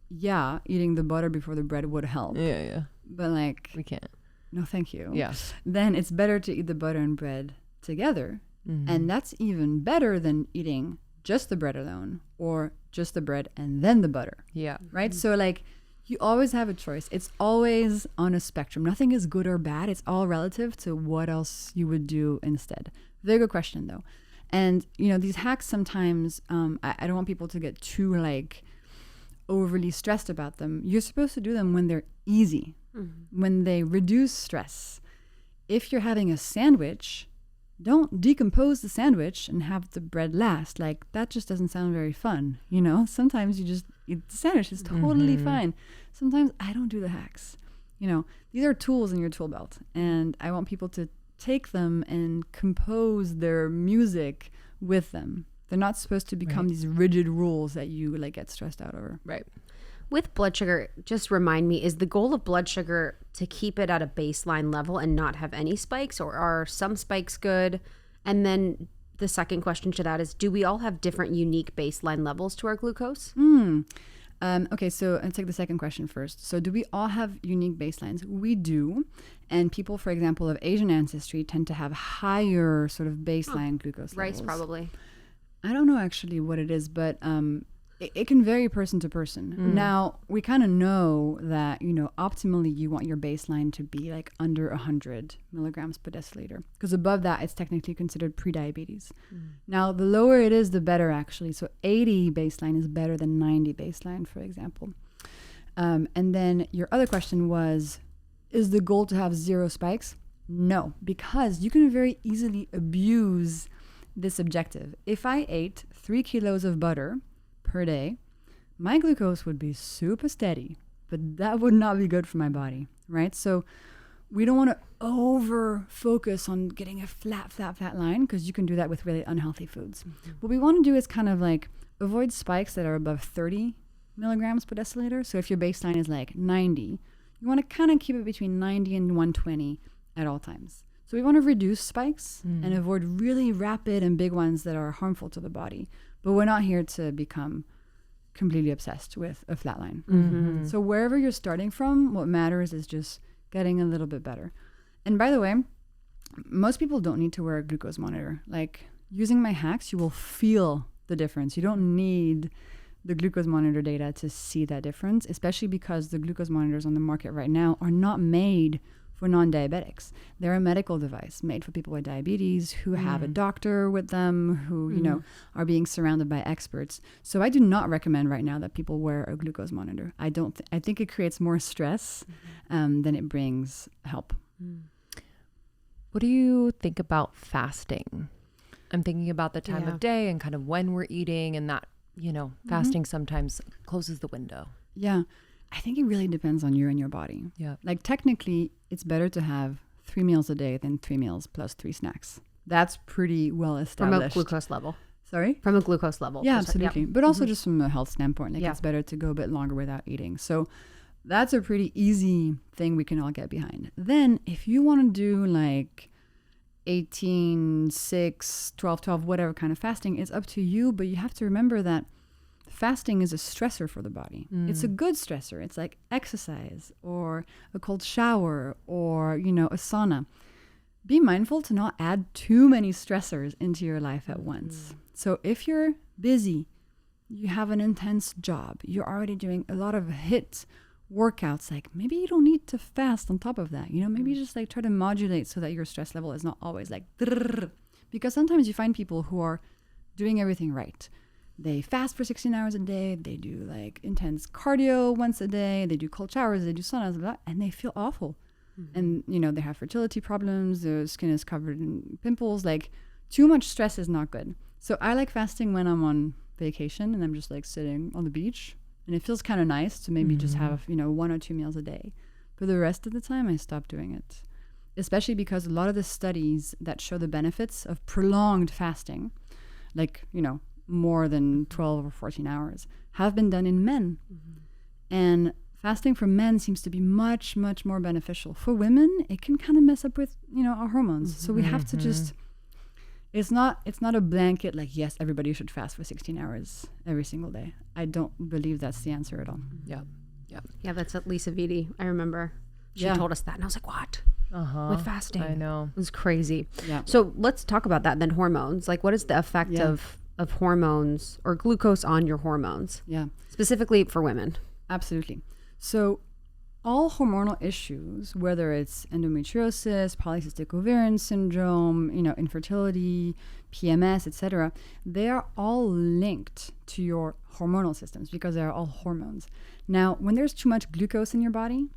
yeah, eating the butter before the bread would help. Yeah. But like, We can't. no, thank you. Yeah. Then it's better to eat the butter and bread together, and that's even better than eating just the bread alone or just the bread and then the butter. Yeah. Right? So like, you always have a choice. It's always on a spectrum. Nothing is good or bad. It's all relative to what else you would do instead. Very good question, though. And, you know, these hacks sometimes, I don't want people to get too, like, overly stressed about them. You're supposed to do them when they're easy, when they reduce stress. If you're having a sandwich, don't decompose the sandwich and have the bread last. Like, that just doesn't sound very fun, you know? Sometimes you just eat the sandwich. It's totally fine. Sometimes I don't do the hacks. You know, these are tools in your tool belt, and I want people to take them and compose their music with them. They're not supposed to become these rigid rules that you like get stressed out over. Right. With blood sugar, just remind me, is the goal of blood sugar to keep it at a baseline level and not have any spikes, or are some spikes good? And then the second question to that is, do we all have different unique baseline levels to our glucose? Okay, so I'll take the second question first. So do we all have unique baselines? We do. And people, for example, of Asian ancestry tend to have higher sort of baseline glucose Rice, levels. probably. I don't know actually what it is, but it can vary person to person. Now, we kind of know that, you know, optimally you want your baseline to be like under 100 milligrams per deciliter, because above that it's technically considered prediabetes. Now, the lower it is, the better actually. So 80 baseline is better than 90 baseline, for example. And then your other question was, is the goal to have 0 spikes? No, because you can very easily abuse this objective. If I ate 3 kilos of butter per day, my glucose would be super steady, but that would not be good for my body, right? So we don't want to over focus on getting a flat line, because you can do that with really unhealthy foods. What we want to do is kind of like avoid spikes that are above 30 milligrams per deciliter. So if your baseline is like 90, you want to kind of keep it between 90 and 120 at all times. So we want to reduce spikes and avoid really rapid and big ones that are harmful to the body. But we're not here to become completely obsessed with a flat line. So wherever you're starting from, what matters is just getting a little bit better. And by the way, most people don't need to wear a glucose monitor. Like, using my hacks, you will feel the difference. You don't need the glucose monitor data to see that difference, especially because the glucose monitors on the market right now are not made for non-diabetics. They're a medical device made for people with diabetes who have a doctor with them, who, you know, are being surrounded by experts. So I do not recommend right now that people wear a glucose monitor. I think it creates more stress than it brings help. What do you think about fasting? I'm thinking about the time of day and kind of when we're eating, and that, you know, fasting sometimes closes the window. Yeah. I think it really depends on you and your body. Yeah. Like, technically, it's better to have 3 meals a day than 3 meals plus 3 snacks. That's pretty well established. From a glucose level. Sorry? From a glucose level. Yeah, absolutely. Yep. But also just from a health standpoint, like, it's better to go a bit longer without eating. So that's a pretty easy thing we can all get behind. Then if you want to do like 18, 6, 12, 12, whatever kind of fasting, it's up to you. But you have to remember that fasting is a stressor for the body. It's a good stressor. It's like exercise or a cold shower or, you know, a sauna. Be mindful to not add too many stressors into your life at once. So if you're busy, you have an intense job, you're already doing a lot of HIIT workouts, like, maybe you don't need to fast on top of that. You know, maybe you just like try to modulate so that your stress level is not always like, because sometimes you find people who are doing everything right. They fast for 16 hours a day. They do like intense cardio once a day. They do cold showers. They do saunas, blah, and they feel awful. And, you know, they have fertility problems. Their skin is covered in pimples. Like, too much stress is not good. So I like fasting when I'm on vacation and I'm just like sitting on the beach. And it feels kind of nice to maybe just have, you know, 1 or 2 meals a day. But the rest of the time, I stop doing it. especially because a lot of the studies that show the benefits of prolonged fasting, like, more than 12 or 14 hours, have been done in men. And fasting for men seems to be much, much more beneficial. For women, it can kind of mess up with, our hormones. So we have to just, it's not a blanket like, yes, everybody should fast for 16 hours every single day. I don't believe that's the answer at all. Yeah, that's at Lisa Vitti. I remember she told us that, and I was like, what? With fasting. I know. It was crazy. Yeah. So let's talk about that then, hormones. Like, what is the effect of hormones or glucose on your hormones? Yeah. Specifically for women. Absolutely. So all hormonal issues, whether it's endometriosis, polycystic ovarian syndrome, infertility, PMS, etc., they are all linked to your hormonal systems because they are all hormones. Now, when there's too much glucose in your body,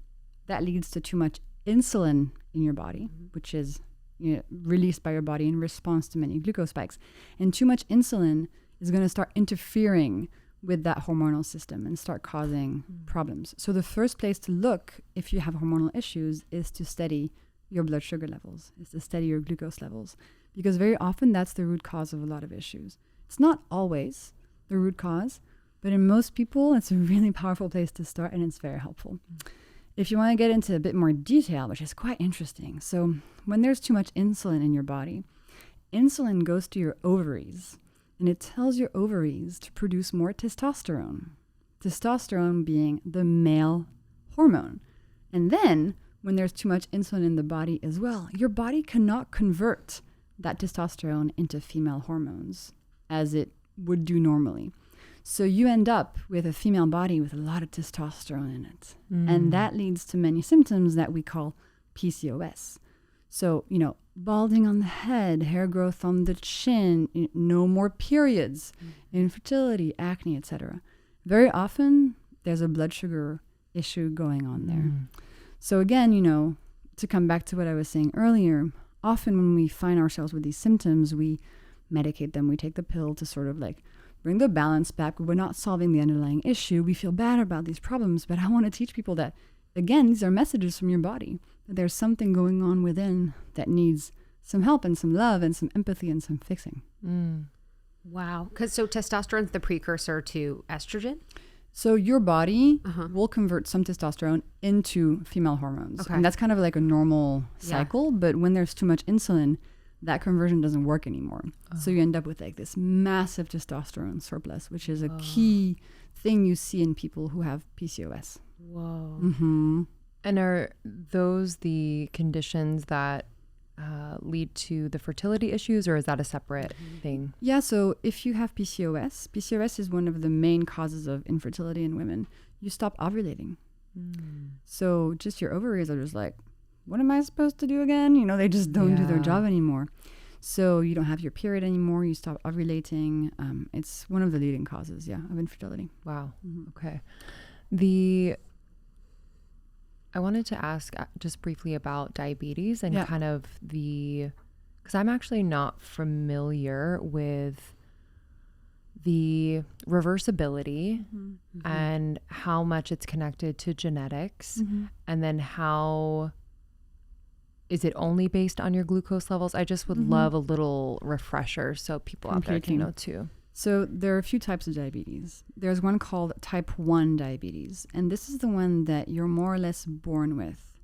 that leads to too much insulin in your body, which is released by your body in response to many glucose spikes. And too much insulin is going to start interfering with that hormonal system and start causing problems. So the first place to look if you have hormonal issues is to study your blood sugar levels, is to study your glucose levels, because very often that's the root cause of a lot of issues. It's not always the root cause, but in most people, it's a really powerful place to start, and it's very helpful. If you want to get into a bit more detail, which is quite interesting. So when there's too much insulin in your body, insulin goes to your ovaries, and it tells your ovaries to produce more testosterone. Testosterone being the male hormone. And then when there's too much insulin in the body as well, your body cannot convert that testosterone into female hormones as it would do normally. So you end up with a female body with a lot of testosterone in it. And that leads to many symptoms that we call PCOS. So, balding on the head, hair growth on the chin, no more periods, infertility, acne, etc. Very often, there's a blood sugar issue going on there. So again, to come back to what I was saying earlier, often when we find ourselves with these symptoms, we medicate them. We take the pill to sort of like bring the balance back. We're not solving the underlying issue. We feel bad about these problems, but I want to teach people that, again, these are messages from your body, that there's something going on within that needs some help and some love and some empathy and some fixing. Wow. So testosterone's the precursor to estrogen? So your body will convert some testosterone into female hormones. Okay. And that's kind of like a normal cycle. But when there's too much insulin, that conversion doesn't work anymore. So you end up with like this massive testosterone surplus, which is a key thing you see in people who have PCOS. Whoa. And are those the conditions that lead to the fertility issues, or is that a separate thing? Yeah, so if you have PCOS is one of the main causes of infertility in women. You stop ovulating. So just your ovaries are just like, what am I supposed to do again? They just don't do their job anymore. So you don't have your period anymore. You stop ovulating. It's one of the leading causes, of infertility. Wow. Okay. I wanted to ask just briefly about diabetes and kind of because I'm actually not familiar with the reversibility and how much it's connected to genetics, and then how is it only based on your glucose levels? I just would love a little refresher so people out there can know too. So there are a few types of diabetes. There's one called type 1 diabetes, and this is the one that you're more or less born with.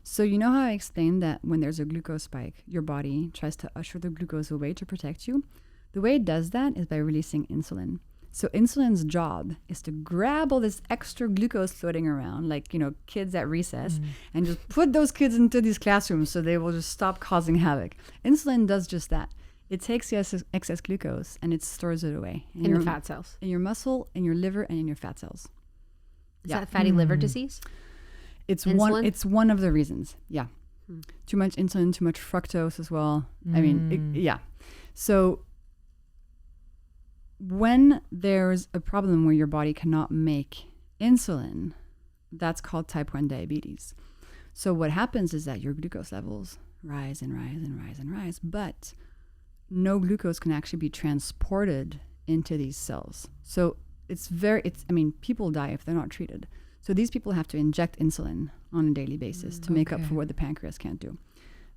So you know how I explained that when there's a glucose spike, your body tries to usher the glucose away to protect you? The way it does that is by releasing insulin. So insulin's job is to grab all this extra glucose floating around, like, kids at recess, and just put those kids into these classrooms so they will just stop causing havoc. Insulin does just that. It takes the excess glucose and it stores it away. In the fat cells. In your muscle, in your liver, and in your fat cells. Is that fatty liver disease? It's one of the reasons. Yeah. Too much insulin, too much fructose as well. I mean, So when there's a problem where your body cannot make insulin, that's called type 1 diabetes. So what happens is that your glucose levels rise and rise and rise and rise, but no glucose can actually be transported into these cells. So people die if they're not treated. So these people have to inject insulin on a daily basis to make up for what the pancreas can't do.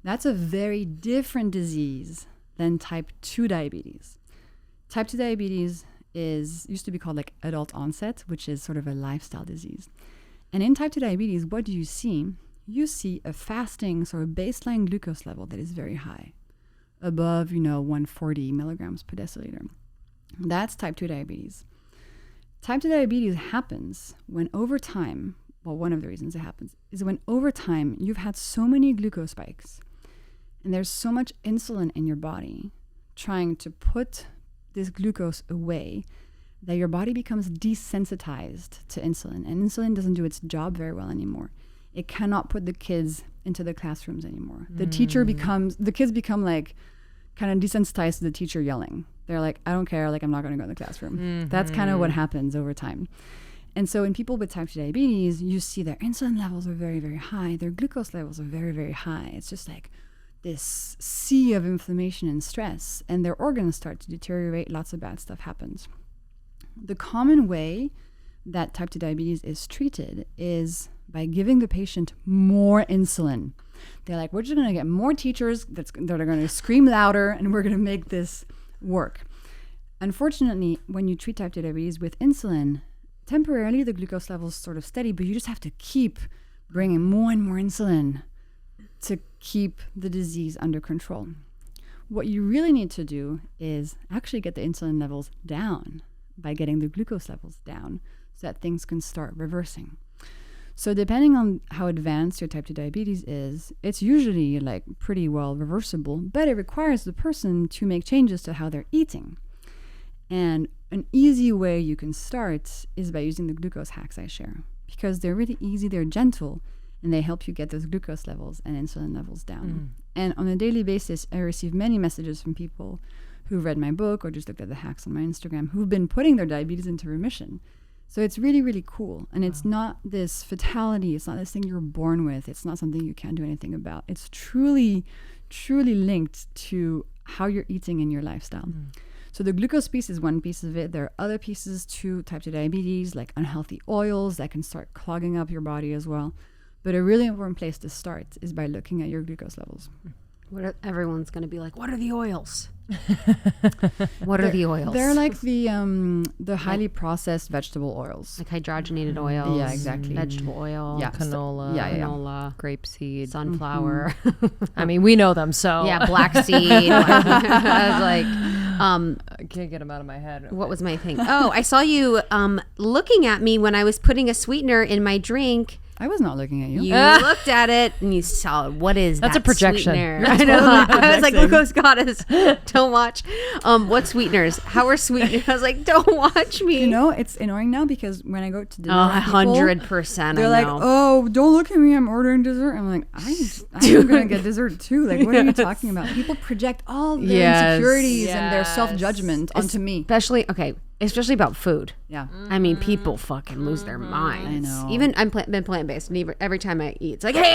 That's a very different disease than type 2 diabetes. Type 2 diabetes used to be called like adult onset, which is sort of a lifestyle disease. And in type 2 diabetes, what do you see? You see a fasting sort of baseline glucose level that is very high, above, 140 milligrams per deciliter. That's type 2 diabetes. Type 2 diabetes happens when over time, one of the reasons it happens is when over time you've had so many glucose spikes and there's so much insulin in your body trying to put this glucose away that your body becomes desensitized to insulin, and insulin doesn't do its job very well anymore. It cannot put the kids into the classrooms anymore. The kids become like kind of desensitized to the teacher yelling. They're like, I don't care, like I'm not going to go in the classroom. That's kind of what happens over time. And so in people with type 2 diabetes, you see their insulin levels are very, very high. Their glucose levels are very, very high. It's just like this sea of inflammation and stress, and their organs start to deteriorate. Lots of bad stuff happens. The common way that type 2 diabetes is treated is by giving the patient more insulin. They're like, we're just going to get more teachers that are going to scream louder, and we're going to make this work. Unfortunately, when you treat type 2 diabetes with insulin, temporarily the glucose level is sort of steady, but you just have to keep bringing more and more insulin to keep the disease under control. What you really need to do is actually get the insulin levels down by getting the glucose levels down so that things can start reversing. So depending on how advanced your type 2 diabetes is, it's usually like pretty well reversible, but it requires the person to make changes to how they're eating. And an easy way you can start is by using the glucose hacks I share, because they're really easy, they're gentle, and they help you get those glucose levels and insulin levels down. And on a daily basis, I receive many messages from people who've read my book or just looked at the hacks on my Instagram who've been putting their diabetes into remission. So it's really, really cool. And it's not this fatality. It's not this thing you're born with. It's not something you can't do anything about. It's truly, truly linked to how you're eating in your lifestyle. So the glucose piece is one piece of it. There are other pieces to type 2 diabetes, like unhealthy oils that can start clogging up your body as well. But a really important place to start is by looking at your glucose levels. Everyone's going to be like, what are the oils? What are the oils? They're like the highly processed vegetable oils. Like hydrogenated oils. Yeah, exactly. Vegetable oil. Yeah, canola. Canola. Grapeseed. Sunflower. I mean, we know them, so. Yeah, black seed. I was like, I can't get them out of my head. What was my thing? Oh, I saw you looking at me when I was putting a sweetener in my drink. I was not looking at you. You looked at it and you saw, what is That's that a projection. Sweetener? I know. I was like, glucose goddess, don't watch. What sweeteners? How are sweeteners? I was like, don't watch me. You know, it's annoying now because when I go to dinner, 100%. They're like, oh, don't look at me, I'm ordering dessert. I'm like, I'm going to get dessert too. Like, what are you talking about? People project all their insecurities and their self-judgment onto me. Especially about food. Yeah. I mean, people fucking lose their minds. I know. Even I've been plant-based, and every time I eat, it's like, hey,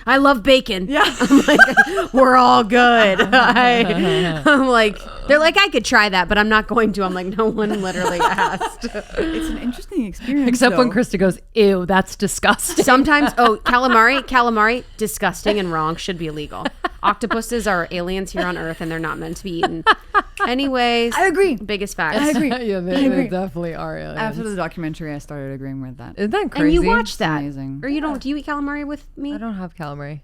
I love bacon. Yeah. I'm like, we're all good. I'm like, they're like, I could try that, but I'm not going to. I'm like, no one literally asked. It's an interesting experience. Except when Krista goes, ew, that's disgusting. Sometimes, calamari, disgusting and wrong, should be illegal. Octopuses are aliens here on Earth, and they're not meant to be eaten. Anyways, I agree. Biggest facts. I agree. Yeah, they definitely are aliens. After the documentary, I started agreeing with that. Isn't that crazy? And you watch that. Amazing. Or you don't? Do you eat calamari with me? I don't have calamari.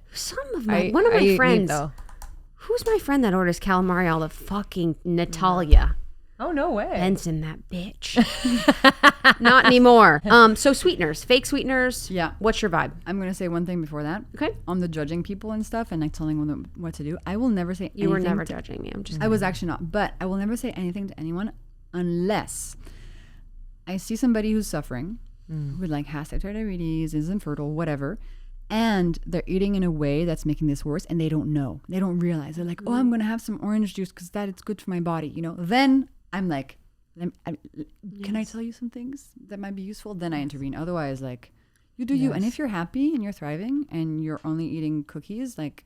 One of my friends. Meat, though. Who's my friend that orders calamari all the fucking Natalia? Oh, no way. Benson, that bitch. Not anymore. So sweeteners, fake sweeteners. Yeah. What's your vibe? I'm going to say one thing before that. Okay. On the judging people and stuff and like telling them what to do. I will never say anything. You were never judging me. I'm just I was actually not. But I will never say anything to anyone unless I see somebody who's suffering with like has type 2 diabetes, is infertile, whatever, and they're eating in a way that's making this worse and they don't know. They don't realize. They're like, oh, I'm going to have some orange juice because that it's good for my body. You know, then I'm like, can I tell you some things that might be useful? Then I intervene. Otherwise, like, you do you. And if you're happy and you're thriving and you're only eating cookies, like,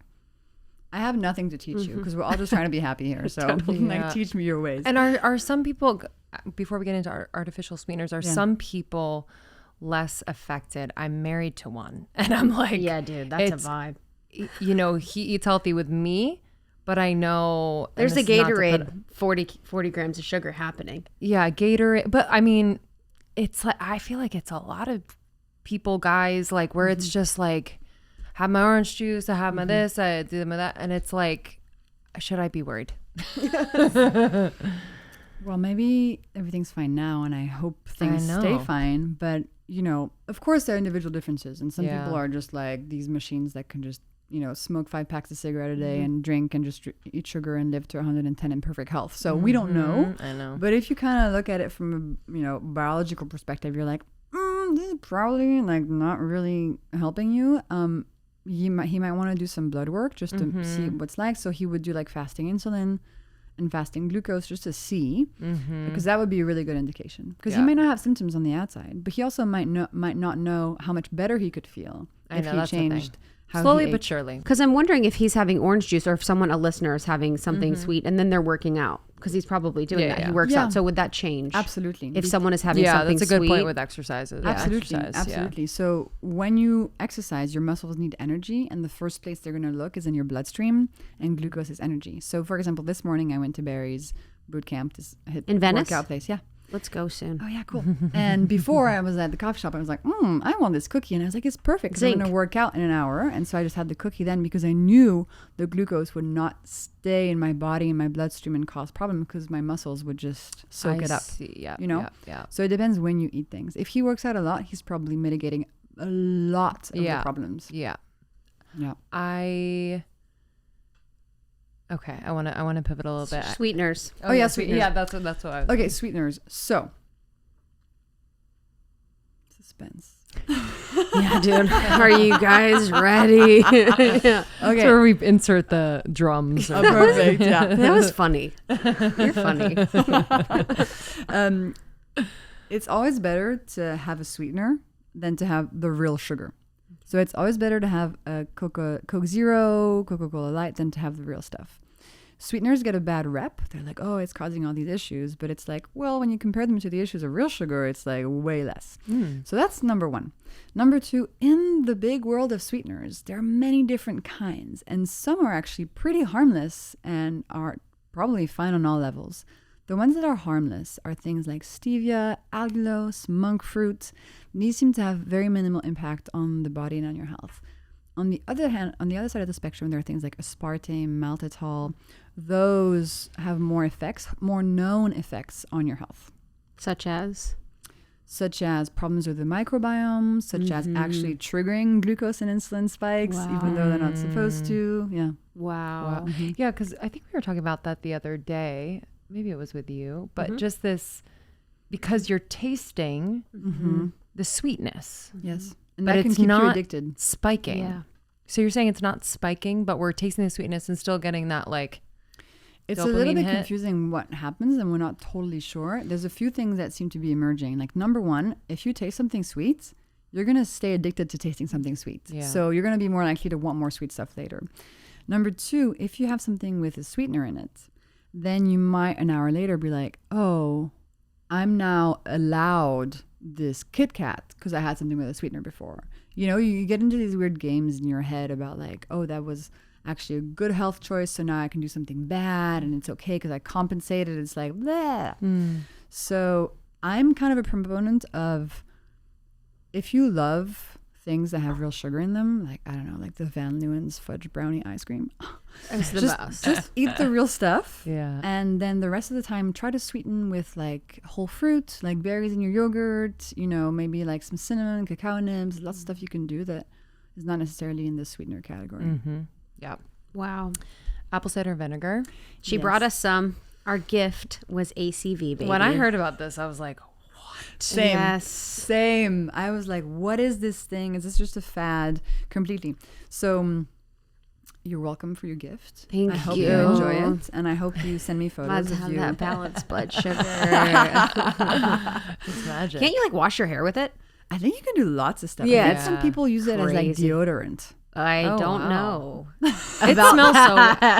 I have nothing to teach you because we're all just trying to be happy here. So, like, teach me your ways. And are some people, before we get into artificial sweeteners, are some people less affected? I'm married to one. And I'm like, yeah, dude, that's a vibe. you know, he eats healthy with me, but I know There's a Gatorade, 40 grams of sugar happening. Yeah, Gatorade. But I mean, it's like, I feel like it's a lot of people, guys, like where it's just like, have my orange juice, I have my this, I do my that. And it's like, should I be worried? Well, maybe everything's fine now, and I hope things stay fine. But, you know, of course there are individual differences. And some people are just like these machines that can just, you know, smoke 5 packs of cigarette a day and drink and just eat sugar and live to 110 in perfect health. So we don't know. I know. But if you kind of look at it from a, you know, biological perspective, you're like, this is probably like not really helping you. He might want to do some blood work just to see what's like. So he would do like fasting insulin and fasting glucose just to see, because that would be a really good indication. Because he might not have symptoms on the outside, but he also might not know how much better he could feel if he changed how slowly he but ate. surely. Because I'm wondering if he's having orange juice or if a listener is having something sweet and then they're working out, because he's probably doing that. He works out. So would that change? Absolutely. If someone is having something that's a good sweet? point with exercises. Absolutely. So when you exercise, your muscles need energy, and the first place they're going to look is in your bloodstream, and glucose is energy. So for example, this morning I went to Barry's boot camp, this in Venice workout place. Yeah. Let's go soon. Oh yeah, cool. And before I was at the coffee shop, I was like, I want this cookie. And I was like, it's perfect because I'm going to work out in an hour. And so I just had the cookie then, because I knew the glucose would not stay in my body and my bloodstream and cause problem, because my muscles would just soak it up. Yeah. You know? Yeah. So it depends when you eat things. If he works out a lot, he's probably mitigating a lot of the problems. Yeah. Yeah. Okay, I want to pivot a little bit. Sweeteners. Oh yeah, sweeteners. Yeah, that's what I was. Okay, sweeteners. So suspense. Yeah, dude. Are you guys ready? Okay. That's where we insert the drums. Oh, perfect. Yeah. That was funny. You're funny. It's always better to have a sweetener than to have the real sugar. So it's always better to have a Coke Zero, Coca-Cola Light than to have the real stuff. Sweeteners get a bad rep. They're like, oh, it's causing all these issues. But it's like, well, when you compare them to the issues of real sugar, it's like way less. So that's number one. Number two, in the big world of sweeteners, there are many different kinds. And some are actually pretty harmless and are probably fine on all levels. The ones that are harmless are things like stevia, allulose, monk fruit. These seem to have very minimal impact on the body and on your health. On the other hand, on the other side of the spectrum, there are things like aspartame, maltitol. Those have more effects, more known effects on your health. Such as Problems with the microbiome, such as actually triggering glucose and insulin spikes, even though they're not supposed to. Yeah. Wow. Yeah, because I think we were talking about that the other day. Maybe it was with you, but just this, because you're tasting the sweetness. Yes. And but that can it's keep you not addicted. spiking. Yeah. So you're saying it's not spiking, but we're tasting the sweetness and still getting that like it's a little bit hit. confusing what happens, and we're not totally sure. There's a few things that seem to be emerging. Like number one, if you taste something sweet, you're going to stay addicted to tasting something sweet. Yeah. So you're going to be more likely to want more sweet stuff later. Number two, if you have something with a sweetener in it, then you might an hour later be like, oh, I'm now allowed this Kit Kat because I had something with a sweetener before. You know, you get into these weird games in your head about like, oh, that was actually a good health choice, so now I can do something bad and it's okay because I compensated. It's like, bleh. So I'm kind of a proponent of, if you love things that have real sugar in them, like, I don't know, like the Van Leeuwen's fudge brownie ice cream. It's the best. Just eat the real stuff. Yeah. And then the rest of the time, try to sweeten with like whole fruit, like berries in your yogurt, you know, maybe like some cinnamon, cacao nibs, lots of stuff you can do that is not necessarily in the sweetener category. Yeah. Wow. Apple cider vinegar. She brought us some. Our gift was ACV, baby. When I heard about this, I was like, Same. I was like, what is this thing? Is this just a fad? Completely. So you're welcome for your gift. Thank I hope you. you enjoy it. And I hope you send me photos of have you. that balanced blood sugar. it's magic. Can't you like wash your hair with it? I think you can do lots of stuff. Yeah. I think some people use it as like Crazy. deodorant. I don't wow. know. It smells so.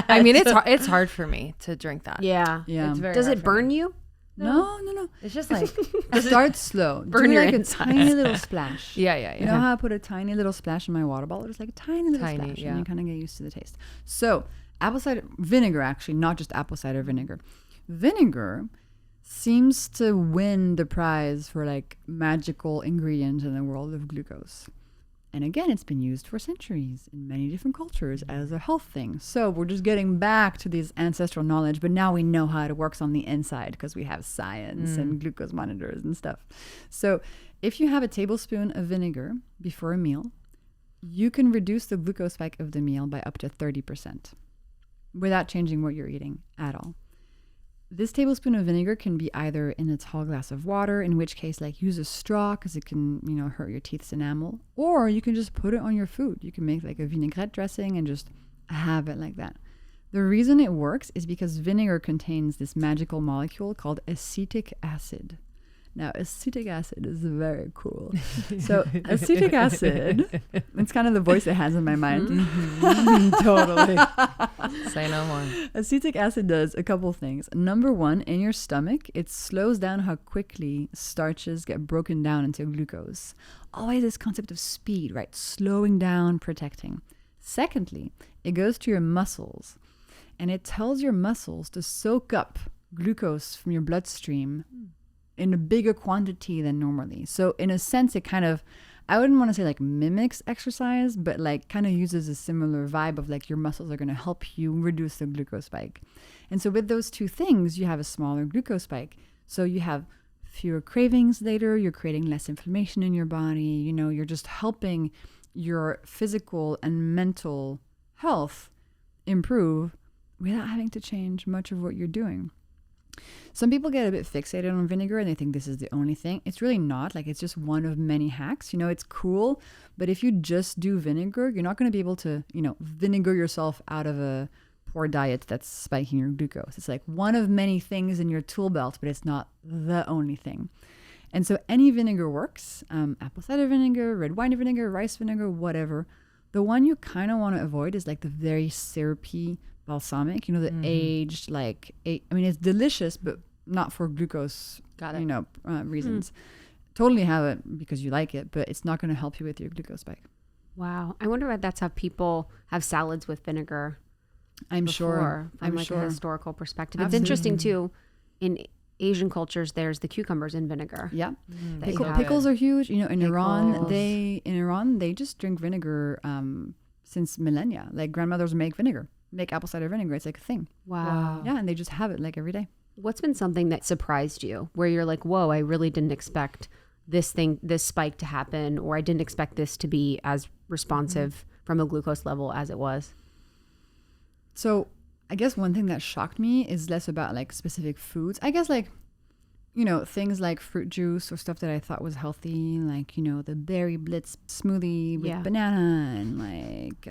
I mean, it's hard for me to drink that. Yeah. Yeah. It's very Does hard it for me. burn you? No. It's just like Start slow. Burn Do your like a insides. tiny little splash. yeah. You know how I put a tiny little splash in my water bottle? Just like a tiny little Tiny, splash. yeah. And you kind of get used to the taste. So apple cider vinegar, actually, not just apple cider vinegar. Vinegar seems to win the prize for like magical ingredient in the world of glucose. And again, it's been used for centuries in many different cultures as a health thing. So we're just getting back to this ancestral knowledge, but now we know how it works on the inside because we have science and glucose monitors and stuff. So if you have a tablespoon of vinegar before a meal, you can reduce the glucose spike of the meal by up to 30% without changing what you're eating at all. This tablespoon of vinegar can be either in a tall glass of water, in which case like use a straw because it can, hurt your teeth's enamel, or you can just put it on your food. You can make like a vinaigrette dressing and just have it like that. The reason it works is because vinegar contains this magical molecule called acetic acid. Now, acetic acid is very cool. So acetic acid, it's kind of the voice it has in my mind. Totally. Say no more. Acetic acid does a couple things. Number one, in your stomach, it slows down how quickly starches get broken down into glucose. Always this concept of speed, right? Slowing down, protecting. Secondly, it goes to your muscles, and it tells your muscles to soak up glucose from your bloodstream in a bigger quantity than normally. So in a sense, it kind of, I wouldn't want to say like mimics exercise, but like kind of uses a similar vibe of like your muscles are going to help you reduce the glucose spike. And so with those two things, you have a smaller glucose spike. So you have fewer cravings later, you're creating less inflammation in your body, you're just helping your physical and mental health improve without having to change much of what you're doing. Some people get a bit fixated on vinegar and they think this is the only thing. It's really not. Like, it's just one of many hacks. It's cool, but if you just do vinegar, you're not going to be able to, vinegar yourself out of a poor diet that's spiking your glucose. It's like one of many things in your tool belt, but it's not the only thing. And so any vinegar works. Apple cider vinegar, red wine vinegar, rice vinegar, whatever. The one you kind of want to avoid is like the very syrupy balsamic, the aged, it's delicious, but not for glucose, reasons. Totally have it because you like it, but it's not going to help you with your glucose spike. Wow. I wonder if that's how people have salads with vinegar. I'm sure. From a historical perspective. Absolutely. It's interesting too. In Asian cultures, there's the cucumbers in vinegar. Yeah. Pickles are huge. In Iran, they just drink vinegar since millennia. Like grandmothers make apple cider vinegar. It's like a thing. Wow. Yeah, and they just have it like every day. What's been something that surprised you where you're like, whoa, I really didn't expect this spike to happen, or I didn't expect this to be as responsive from a glucose level as it was? So I guess one thing that shocked me is less about like specific foods. I guess like, things like fruit juice or stuff that I thought was healthy, like, the berry blitz smoothie with banana and like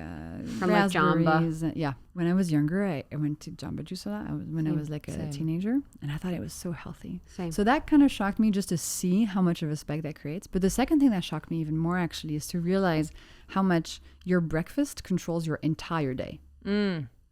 from raspberries. Like Jamba. Yeah. When I was younger, I went to Jamba Juice a lot. I was like a teenager, and I thought it was so healthy. Same. So that kind of shocked me just to see how much of a spike that creates. But the second thing that shocked me even more actually is to realize how much your breakfast controls your entire day.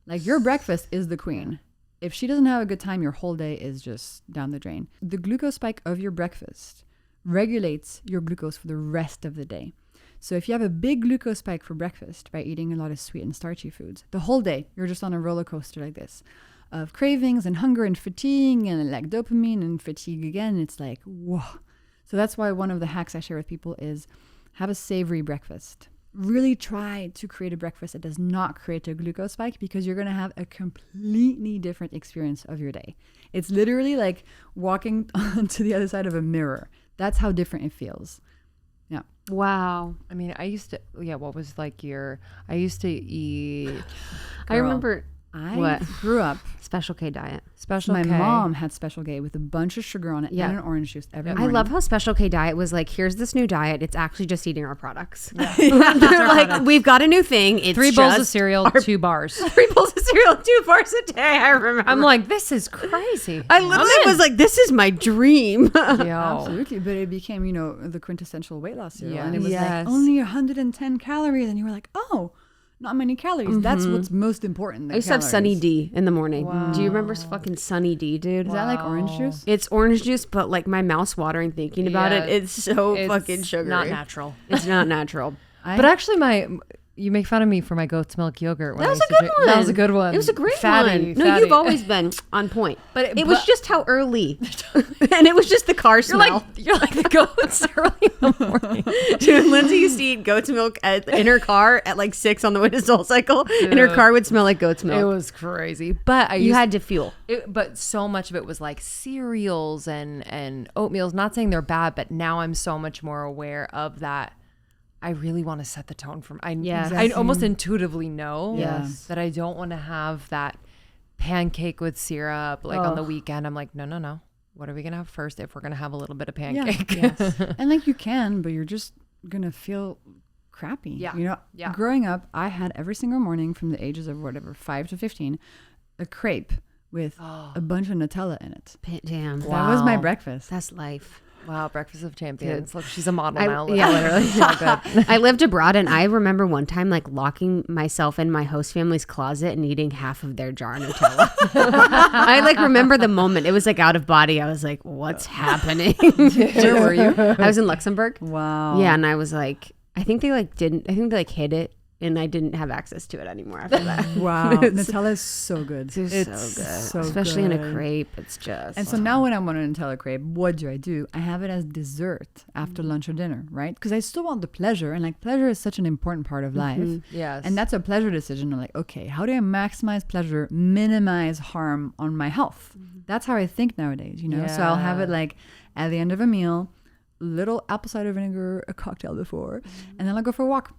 Like your breakfast is the queen. If she doesn't have a good time, your whole day is just down the drain. The glucose spike of your breakfast regulates your glucose for the rest of the day. So if you have a big glucose spike for breakfast by eating a lot of sweet and starchy foods, the whole day you're just on a roller coaster like this of cravings and hunger and fatigue and like dopamine and fatigue again. It's like, whoa. So that's why one of the hacks I share with people is have a savory breakfast. Really try to create a breakfast that does not create a glucose spike, because you're going to have a completely different experience of your day. It's literally like walking to the other side of a mirror. That's how different it feels. Yeah. Wow. I mean, I used to eat. I remember I grew up Special K diet. Special K. My mom had Special K with a bunch of sugar on it and an orange juice every morning. I love how Special K diet was like, here's this new diet. It's actually just eating our products. Yeah. They're like, we've got a new thing. It's 3 bowls of cereal, 2 bars. 3 bowls of cereal, 2 bars a day. I remember. I'm like, this is crazy. I literally was like, this is my dream. Absolutely. But it became, the quintessential weight loss cereal. And it was like only 110 calories. And you were like, oh, not many calories. That's what's most important. I used to have Sunny D in the morning. Do you remember fucking Sunny D, dude? Is that like orange juice? It's orange juice, but like my mouth's watering thinking about it. It's so fucking sugary. Not natural. It's not natural. But actually, you make fun of me for my goat's milk yogurt. That was a good one. That was a good one. It was a great fatty, one. No, you've always been on point. But it was just how early. And it was just the car smell. You're like the goats early in the morning. Dude, Lindsay used to eat goat's milk in her car at like 6 on the way to Soul Cycle. And her car would smell like goat's milk. It was crazy. But you had to fuel. But so much of it was like cereals and oatmeals. Not saying they're bad, but now I'm so much more aware of that. I really want to set the tone for I almost intuitively know that I don't want to have that pancake with syrup like on the weekend. I'm like, no. What are we going to have first if we're going to have a little bit of pancake? Yes. And like you can, but you're just going to feel crappy. Yeah. You know, growing up, I had every single morning from the ages of 5 to 15, a crepe with a bunch of Nutella in it. Damn. That was my breakfast. That's life. Wow, breakfast of champions. Look, she's a model now. Yeah, literally. Good. I lived abroad, and I remember one time like locking myself in my host family's closet and eating half of their jar of Nutella. I like remember the moment. It was like out of body. I was like, "What's happening?" Where were you? I was in Luxembourg. Wow. Yeah, and I was like, I think they hid it. And I didn't have access to it anymore after that. Wow. Nutella is so good. It's so good. Especially in a crepe. It's just. And so now when I want a Nutella crepe, what do? I have it as dessert after lunch or dinner, right? Because I still want the pleasure. And like pleasure is such an important part of life. Yes. And that's a pleasure decision. I'm like, okay, how do I maximize pleasure, minimize harm on my health? That's how I think nowadays, you know? Yeah. So I'll have it like at the end of a meal, little apple cider vinegar, a cocktail before, and then I'll go for a walk.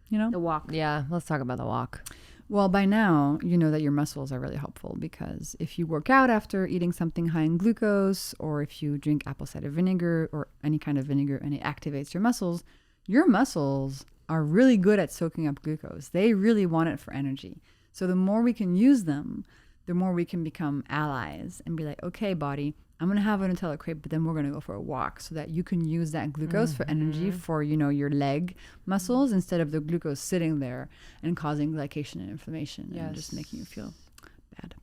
You know? The walk. Yeah, let's talk about the walk. Well, by now, you know that your muscles are really helpful because if you work out after eating something high in glucose, or if you drink apple cider vinegar or any kind of vinegar and it activates your muscles are really good at soaking up glucose. They really want it for energy. So the more we can use them, the more we can become allies and be like, okay, body, I'm going to have a Nutella crepe, but then we're going to go for a walk so that you can use that glucose for energy for, you know, your leg muscles instead of the glucose sitting there and causing glycation and inflammation and just making you feel bad.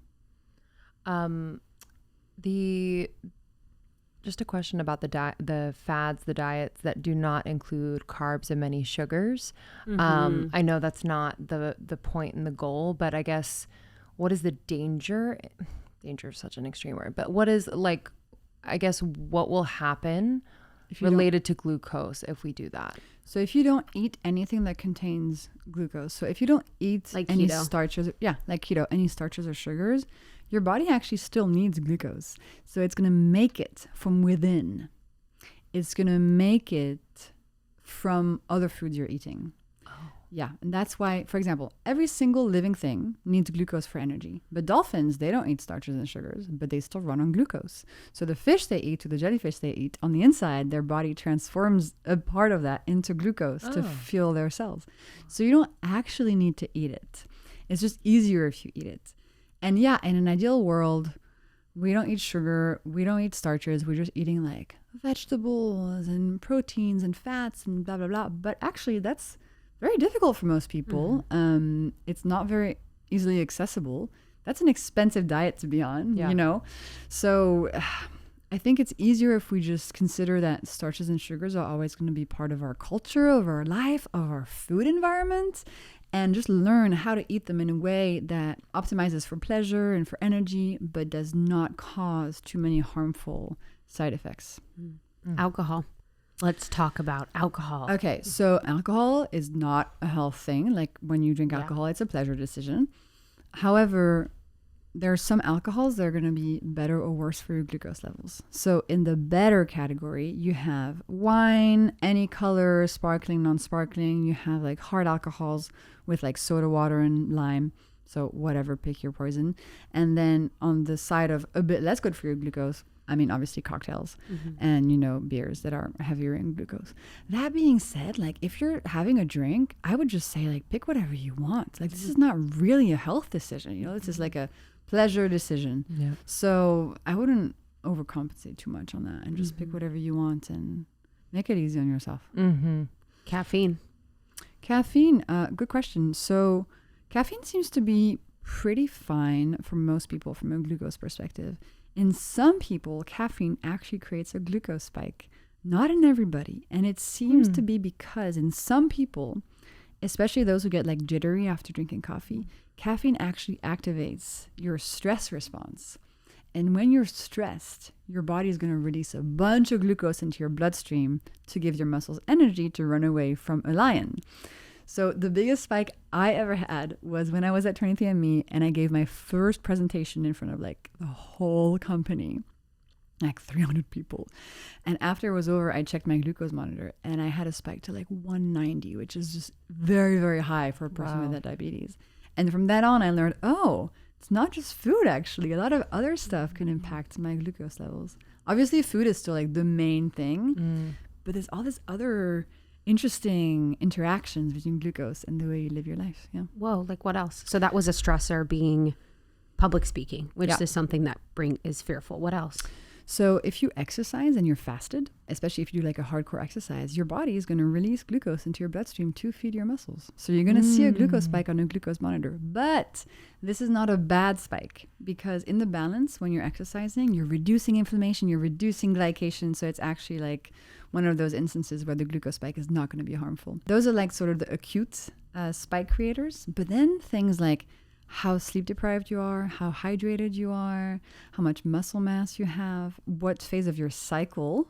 Just a question about the fads, the diets that do not include carbs and many sugars. I know that's not the point and the goal, but I guess what is the danger? Danger is such an extreme word, but what is like, I guess what will happen related to glucose if we do that? So if you don't eat anything that contains glucose, so if you don't eat like any keto. starches, like keto, any starches or sugars, your body actually still needs glucose. So it's going to make it from within. It's going to make it from other foods you're eating. Yeah, and that's why, for example, every single living thing needs glucose for energy. But dolphins, they don't eat starches and sugars, but they still run on glucose. So the fish they eat, or the jellyfish they eat, on the inside, their body transforms a part of that into glucose to fuel their cells. So you don't actually need to eat it. It's just easier if you eat it. And yeah, in an ideal world, we don't eat sugar, we don't eat starches, we're just eating like vegetables and proteins and fats and blah, blah, blah. But actually, that's very difficult for most people. It's not very easily accessible. That's an expensive diet to be on, you know? So I think it's easier if we just consider that starches and sugars are always going to be part of our culture, of our life, of our food environment, and just learn how to eat them in a way that optimizes for pleasure and for energy, but does not cause too many harmful side effects. Alcohol. Let's talk about alcohol. Okay, so alcohol is not a health thing. Like when you drink alcohol, it's a pleasure decision. However, there are some alcohols that are going to be better or worse for your glucose levels. So in the better category, you have wine, any color, sparkling, non-sparkling. You have like hard alcohols with like soda water and lime. So whatever, pick your poison. And then on the side of a bit less good for your glucose, I mean, obviously cocktails and, you know, beers that are heavier in glucose. That being said, like if you're having a drink, I would just say like pick whatever you want. Like this is not really a health decision, you know, this is like a pleasure decision. Yeah. So I wouldn't overcompensate too much on that and just pick whatever you want and make it easy on yourself. Caffeine. Caffeine, good question. So caffeine seems to be pretty fine for most people from a glucose perspective. In some people, caffeine actually creates a glucose spike. Not in everybody. And it seems to be because in some people, especially those who get like jittery after drinking coffee, caffeine actually activates your stress response. And when you're stressed, your body is going to release a bunch of glucose into your bloodstream to give your muscles energy to run away from a lion. So the biggest spike I ever had was when I was at 23andMe and I gave my first presentation in front of like the whole company, like 300 people. And after it was over, I checked my glucose monitor and I had a spike to like 190, which is just very, very high for a person with that diabetes. And from that on, I learned, it's not just food, actually. A lot of other stuff can impact my glucose levels. Obviously, food is still like the main thing, but there's all this other interesting interactions between glucose and the way you live your life. Yeah. Whoa, like what else? So that was a stressor, being public speaking, which is something that is fearful. What else? So if you exercise and you're fasted, especially if you do like a hardcore exercise, your body is going to release glucose into your bloodstream to feed your muscles. So you're going to see a glucose spike on a glucose monitor. But this is not a bad spike, because in the balance, when you're exercising, you're reducing inflammation, you're reducing glycation. So it's actually like one of those instances where the glucose spike is not going to be harmful. Those are like sort of the acute spike creators. But then things like how sleep deprived you are, how hydrated you are, how much muscle mass you have, what phase of your cycle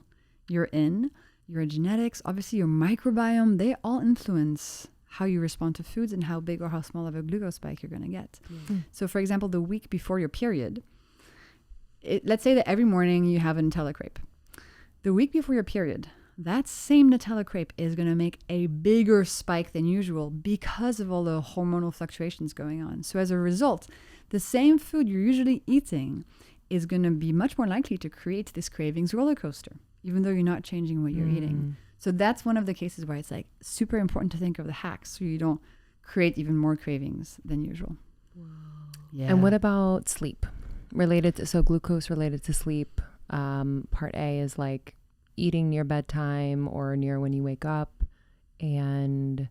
you're in, your genetics, obviously your microbiome, they all influence how you respond to foods and how big or how small of a glucose spike you're going to get. So for example, the week before your period, let's say that every morning you have a Nutella crepe. The week before your period, that same Nutella crepe is going to make a bigger spike than usual because of all the hormonal fluctuations going on. So as a result, the same food you're usually eating is going to be much more likely to create this cravings roller coaster, even though you're not changing what you're eating. So that's one of the cases where it's like super important to think of the hacks so you don't create even more cravings than usual. Whoa. Yeah. And what about sleep? So glucose related to sleep, part A is like eating near bedtime or near when you wake up. And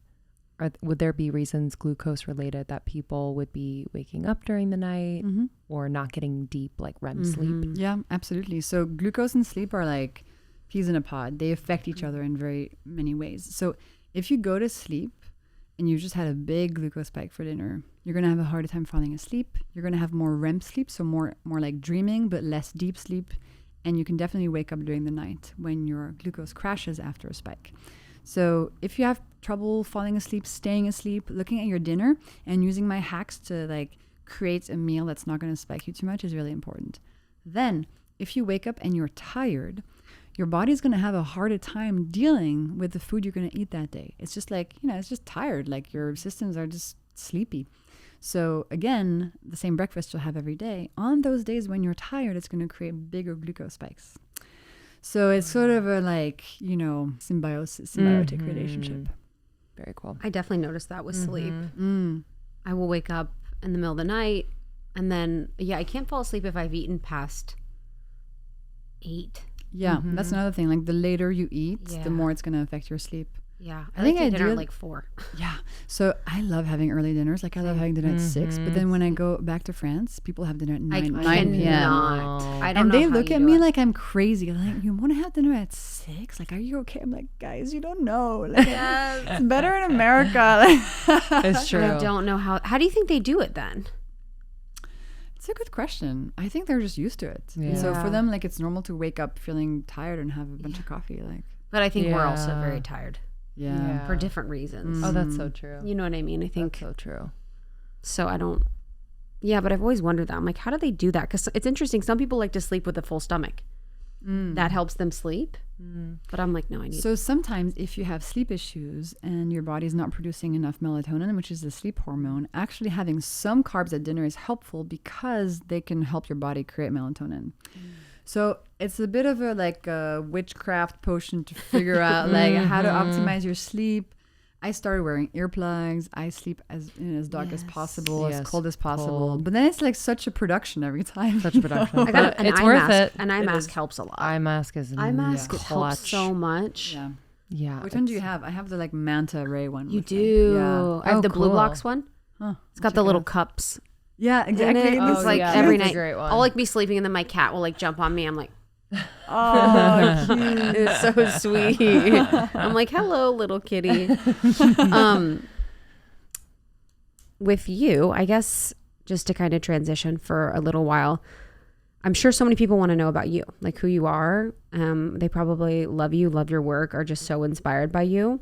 would there be reasons glucose related that people would be waking up during the night or not getting deep like REM sleep? Yeah, absolutely. So glucose and sleep are like peas in a pod. They affect each other in very many ways. So if you go to sleep and you just had a big glucose spike for dinner, you're going to have a harder time falling asleep. You're going to have more REM sleep, so more like dreaming, but less deep sleep. And you can definitely wake up during the night when your glucose crashes after a spike. So if you have trouble falling asleep, staying asleep, looking at your dinner and using my hacks to like create a meal that's not going to spike you too much is really important. Then if you wake up and you're tired, your body's going to have a harder time dealing with the food you're going to eat that day. It's just like, it's just tired. Like your systems are just sleepy. So again, the same breakfast you'll have every day. On those days when you're tired, it's going to create bigger glucose spikes. So it's sort of a like, symbiotic relationship. Very cool. I definitely noticed that with sleep. I will wake up in the middle of the night and then, I can't fall asleep if I've eaten past 8. Yeah, that's another thing. Like the later you eat, the more it's going to affect your sleep. Yeah, I think I dinner at like 4. Yeah, so I love having early dinners. Like I love having dinner at 6. But then when I go back to France, people have dinner at 9 p.m. I don't and know they how look you at do me it. like I'm crazy. Like, you want to have dinner at 6? Like, are you okay? I'm like, guys, you don't know. Like, it's better in America. It's true. I don't know how do you think they do it then? It's a good question. I think they're just used to it. Yeah. So for them, like, it's normal to wake up feeling tired and have a bunch of coffee. Like, but I think we're also very tired. Yeah. For different reasons. Oh, that's so true. You know what I mean? I think that's so true. So I don't. Yeah, but I've always wondered that. I'm like, how do they do that? Because it's interesting. Some people like to sleep with a full stomach. That helps them sleep. But I'm like, no, I need. So sometimes if you have sleep issues and your body's not producing enough melatonin, which is the sleep hormone, actually having some carbs at dinner is helpful because they can help your body create melatonin. So it's a bit of a witchcraft potion to figure out like how to optimize your sleep. I started wearing earplugs. I sleep as dark as possible, as cold as possible. But then it's like such a production every time. Such a production. I got it's worth it. An eye mask helps a lot. Eye mask is helps so much. Yeah. Yeah. Which one do you have? I have the like manta ray one. You with do. Yeah. I have the Blue cool. Blocks one. Huh. It's got the little cups. Yeah, exactly. It's Oh, like yeah, every that's a night. great one. I'll like be sleeping and then my cat will like jump on me. I'm like, Oh, cute. it's so sweet. I'm like, hello, little kitty. With you, I guess just to kind of transition for a little while, I'm sure so many people want to know about you, like who you are. They probably love you, love your work, are just so inspired by you.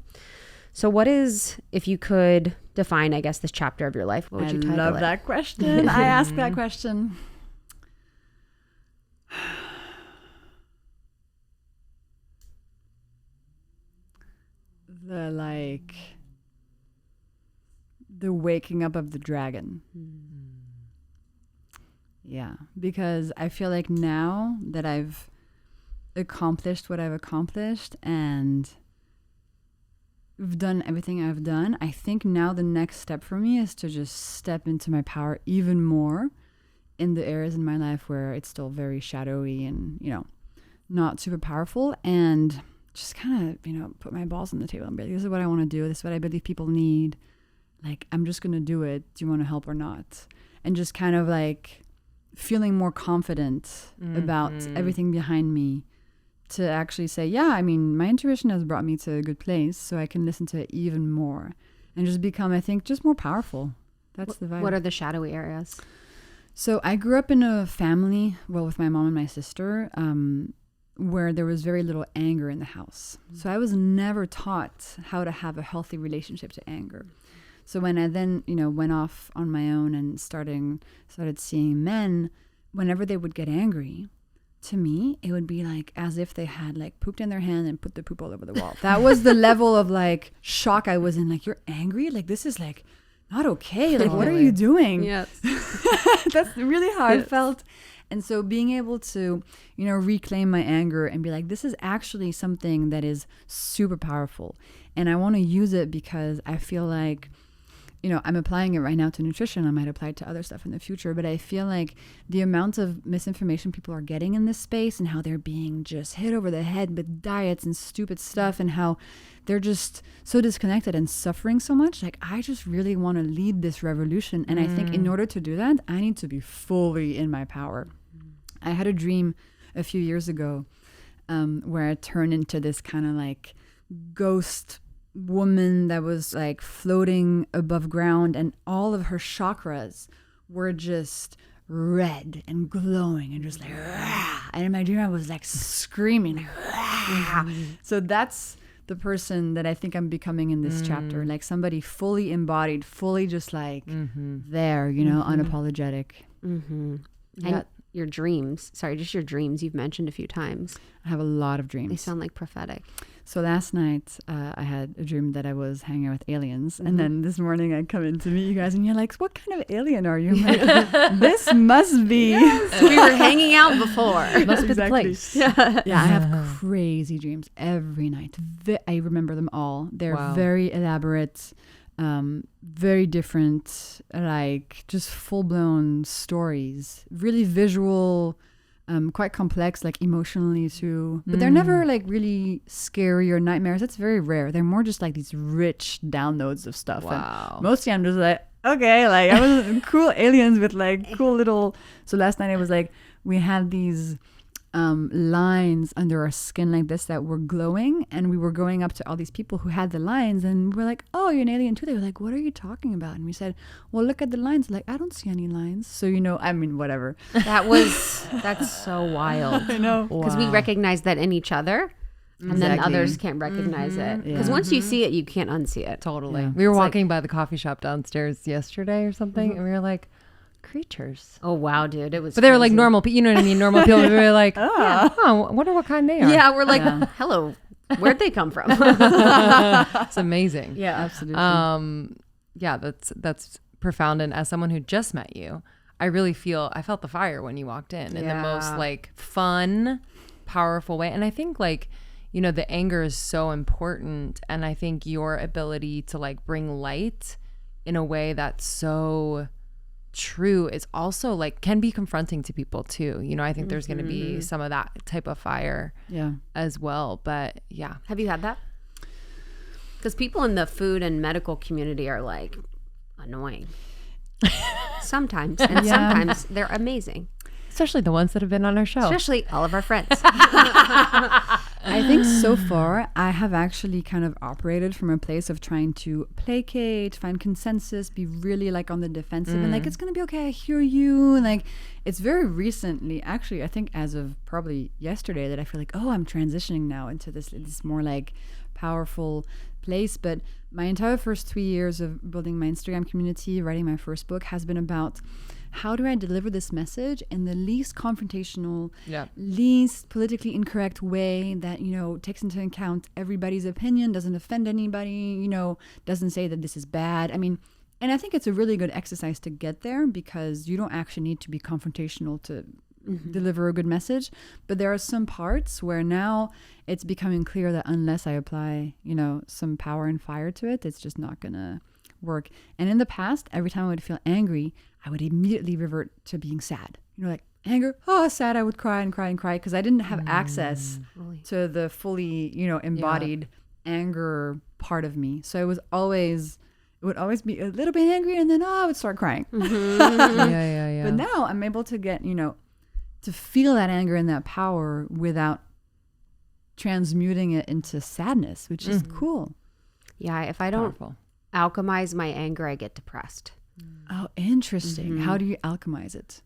So what is, if you could define, I guess, this chapter of your life, what would you title it? I love that question. I ask that question. The waking up of the dragon. Yeah, because I feel like now that I've accomplished what I've accomplished and I've done everything I've done, I think now the next step for me is to just step into my power even more in the areas in my life where it's still very shadowy and, you know, not super powerful, and just kind of, you know, put my balls on the table and be like, this is what I want to do. This is what I believe people need. Like, I'm just going to do it. Do you want to help or not? And just kind of like feeling more confident about everything behind me to actually say, yeah, I mean, my intuition has brought me to a good place, so I can listen to it even more and just become, I think, just more powerful. That's the vibe. What are the shadowy areas? So I grew up in a family, well, with my mom and my sister, where there was very little anger in the house. So I was never taught how to have a healthy relationship to anger. So when I then, you know, went off on my own and started seeing men, whenever they would get angry, to me, it would be like as if they had like pooped in their hand and put the poop all over the wall. That was the level of like shock I was in. Like, you're angry? Like, this is like not okay. Like, what are you doing? Yes. That's really how I felt. And so being able to, you know, reclaim my anger and be like, this is actually something that is super powerful. And I want to use it because I feel like, you know, I'm applying it right now to nutrition. I might apply it to other stuff in the future. But I feel like the amount of misinformation people are getting in this space and how they're being just hit over the head with diets and stupid stuff and how they're just so disconnected and suffering so much. Like, I just really want to lead this revolution. And I think in order to do that, I need to be fully in my power. I had a dream a few years ago where I turned into this kind of like ghost woman that was like floating above ground, and all of her chakras were just red and glowing and just like, rah! And in my dream I was like screaming like, rah! So that's the person that I think I'm becoming in this chapter, like somebody fully embodied, fully just like there, you know, unapologetic. And your dreams, just your dreams you've mentioned a few times. I have a lot of dreams. They sound like prophetic. So last night I had a dream that I was hanging out with aliens, and then this morning I come in to meet you guys and you're like, what kind of alien are you? I'm like, this must be. Yes, we were hanging out before. Must be the place. Yeah, I have crazy dreams every night. I remember them all. They're very elaborate, very different, like just full-blown stories, really visual, quite complex, like emotionally too, but they're never like really scary or nightmares. That's very rare. They're more just like these rich downloads of stuff. Wow. And mostly I'm just like, okay, like I was cool aliens with like cool little. So last night it was like we had these lines under our skin like this that were glowing, and we were going up to all these people who had the lines, and we're like, oh, you're an alien too. They were like, what are you talking about? And we said, well, look at the lines. Like, I don't see any lines. So, you know, I mean, whatever. That's so wild. I know. Because we recognize that in each other, and then others can't recognize it. Because once you see it, you can't unsee it. Totally. Yeah. We were walking by the coffee shop downstairs yesterday or something, and we were like, creatures. Oh wow, dude, it was. But they were like normal people. You know what I mean? Normal people. We were like, oh, wonder what kind they are. Yeah, we're like, hello, where'd they come from? It's amazing. Yeah, absolutely. Yeah, that's profound. And as someone who just met you, I felt the fire when you walked in the most like fun, powerful way. And I think like, you know, the anger is so important. And I think your ability to like bring light in a way that's so true is also like can be confronting to people too. You know, I think there's going to be some of that type of fire as well. But yeah. Have you had that? Because people in the food and medical community are like annoying. Sometimes. And sometimes they're amazing. Especially the ones that have been on our show. Especially all of our friends. I think so far I have actually kind of operated from a place of trying to placate, find consensus, be really like on the defensive and like, it's going to be okay. I hear you. And like, it's very recently, actually, I think as of probably yesterday that I feel like, oh, I'm transitioning now into this more like powerful place. But my entire first 3 years of building my Instagram community, writing my first book has been about how do I deliver this message in the least confrontational, least politically incorrect way that, you know, takes into account everybody's opinion, doesn't offend anybody, you know, doesn't say that this is bad. I mean, and I think it's a really good exercise to get there because you don't actually need to be confrontational to deliver a good message. But there are some parts where now it's becoming clear that unless I apply, you know, some power and fire to it, it's just not going to work. And in the past, every time I would feel angry, I would immediately revert to being sad. You know, like anger, sad, I would cry and cry and cry because I didn't have access to the fully, you know, embodied anger part of me. So it would always be a little bit angry and then I would start crying. But now I'm able to get, you know, to feel that anger and that power without transmuting it into sadness, which is cool. Yeah, if I don't alchemize my anger, I get depressed. Oh, interesting. How do you alchemize it?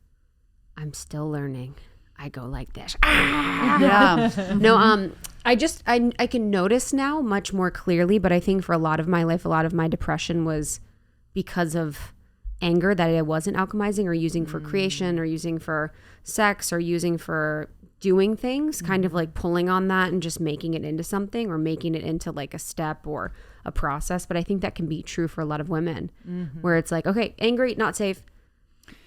I'm still learning. I go like this. No, I can notice now much more clearly, but I think for a lot of my life, a lot of my depression was because of anger that I wasn't alchemizing or using for creation or using for sex or using for doing things, kind of like pulling on that and just making it into something or making it into like a step or a process. But I think that can be true for a lot of women where it's like, okay, angry, not safe,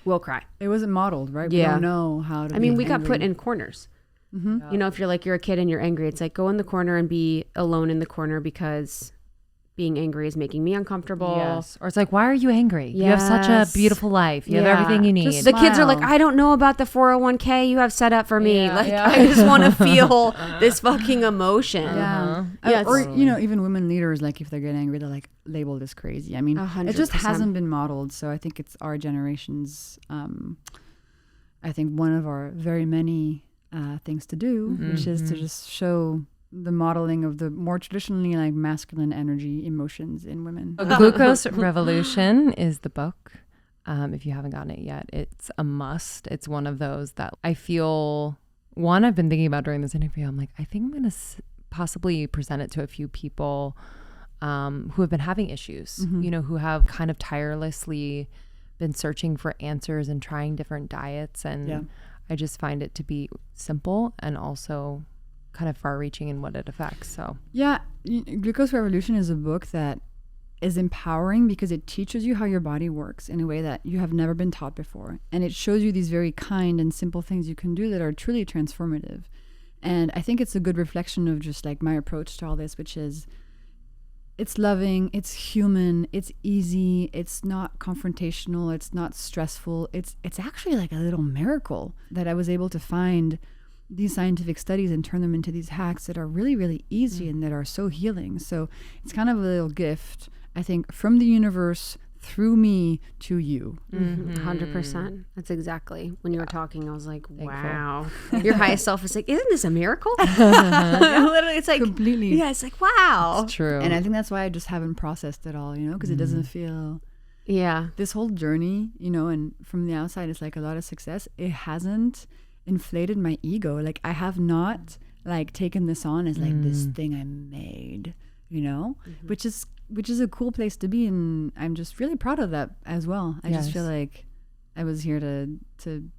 we'll cry. It wasn't modeled, right? Yeah. We don't know how to we got put in corners. You know, if you're like, you're a kid and you're angry, it's like go in the corner and be alone in the corner because being angry is making me uncomfortable. Yes. Or it's like, why are you angry? Yes. You have such a beautiful life. You have everything you need. The kids are like, I don't know about the 401k you have set up for me. I just want to feel this fucking emotion. Or, you know, even women leaders, like if they get angry, they're like labeled as crazy. I mean, 100%. It just hasn't been modeled. So I think it's our generation's, I think one of our very many things to do, which is to just show the modeling of the more traditionally like masculine energy emotions in women. Glucose Revolution is the book. If you haven't gotten it yet, it's a must. It's one of those that I feel, I've been thinking about during this interview. I'm like, I think I'm going to possibly present it to a few people who have been having issues, you know, who have kind of tirelessly been searching for answers and trying different diets. And I just find it to be simple and also kind of far-reaching in what it affects. So Glucose Revolution is a book that is empowering because it teaches you how your body works in a way that you have never been taught before, and it shows you these very kind and simple things you can do that are truly transformative. And I think it's a good reflection of just like my approach to all this, which is it's loving, it's human, it's easy, it's not confrontational, it's not stressful. It's actually like a little miracle that I was able to find these scientific studies and turn them into these hacks that are really, really easy and that are so healing. So it's kind of a little gift, I think, from the universe through me to you. 100%. That's exactly. When you were talking, I was like, wow. Your highest self is like, isn't this a miracle? Literally, it's like completely. Yeah, it's like, wow. It's true. And I think that's why I just haven't processed it all, you know, because it doesn't feel. Yeah. This whole journey, you know, and from the outside, it's like a lot of success. It hasn't inflated my ego. Like I have not like taken this on as like this thing I made, you know, which is a cool place to be, and I'm just really proud of that as well. I just feel like I was here to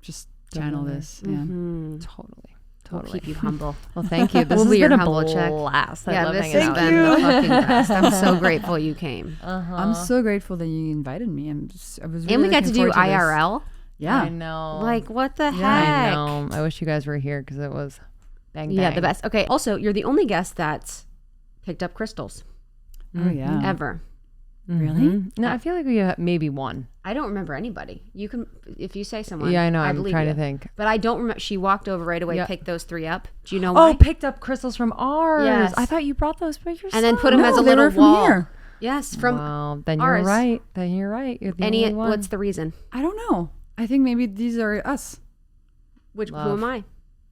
just channel this. Totally. We'll keep you humble. Well, thank you. This has been a humble blast. I love this hanging has out. been the fucking best. I'm so grateful you came. I'm so grateful that you invited me. I was really and we got to do IRL. Yeah. I know. Like, what the heck? I know. I wish you guys were here because it was bang, bang. Yeah, the best. Okay. Also, you're the only guest that's picked up crystals. Oh, yeah. Ever. Really? No, I feel like we have maybe one. I don't remember anybody. You can, if you say someone. Yeah, I know. I'm believe trying you. to think. But I don't remember. She walked over right away, Yeah. picked those 3 up. Do you know why? Oh, picked up crystals from ours. Yes. I thought you brought those by yourself. And then put them No, as a they little were from wall. here. Yes, from Well, then ours. you're right. You're the only one. What's the reason? I don't know. I think maybe these are us. Who Love. am I?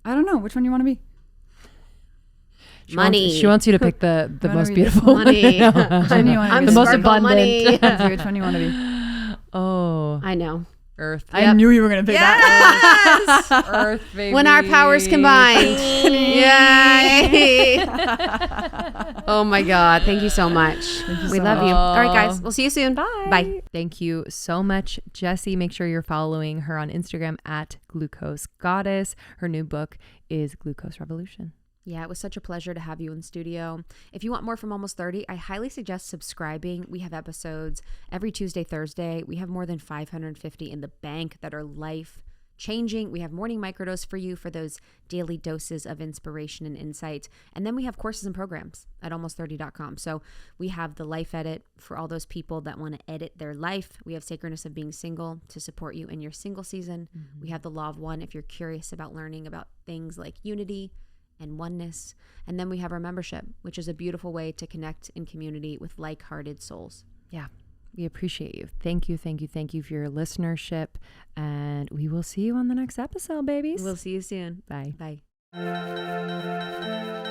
I don't know. Which one you want to be? She wants you to pick the wanna most be beautiful Money. one. Which one you want to I'm be? the most sparkle abundant. money. Lindsay, which one you want to be? Oh, I know. Earth. I knew you were going to pick that. Earth, baby. When our powers combined. Yay. Oh my God. Thank you so much. We so love much. you. All right, guys. We'll see you soon. Bye. Bye. Thank you so much, Jessie. Make sure you're following her on Instagram at Glucose Goddess. Her new book is Glucose Revolution. Yeah, it was such a pleasure to have you in the studio. If you want more from Almost 30, I highly suggest subscribing. We have episodes every Tuesday, Thursday. We have more than 550 in the bank that are life-changing. We have morning microdose for you for those daily doses of inspiration and insight. And then we have courses and programs at almost30.com. So we have the Life Edit for all those people that want to edit their life. We have Sacredness of Being Single to support you in your single season. Mm-hmm. We have the Law of One if you're curious about learning about things like unity and oneness. And then we have our membership, which is a beautiful way to connect in community with like-hearted souls. Yeah, we appreciate you. Thank you for your listenership. And we will see you on the next episode, babies. We'll see you soon. Bye. Bye.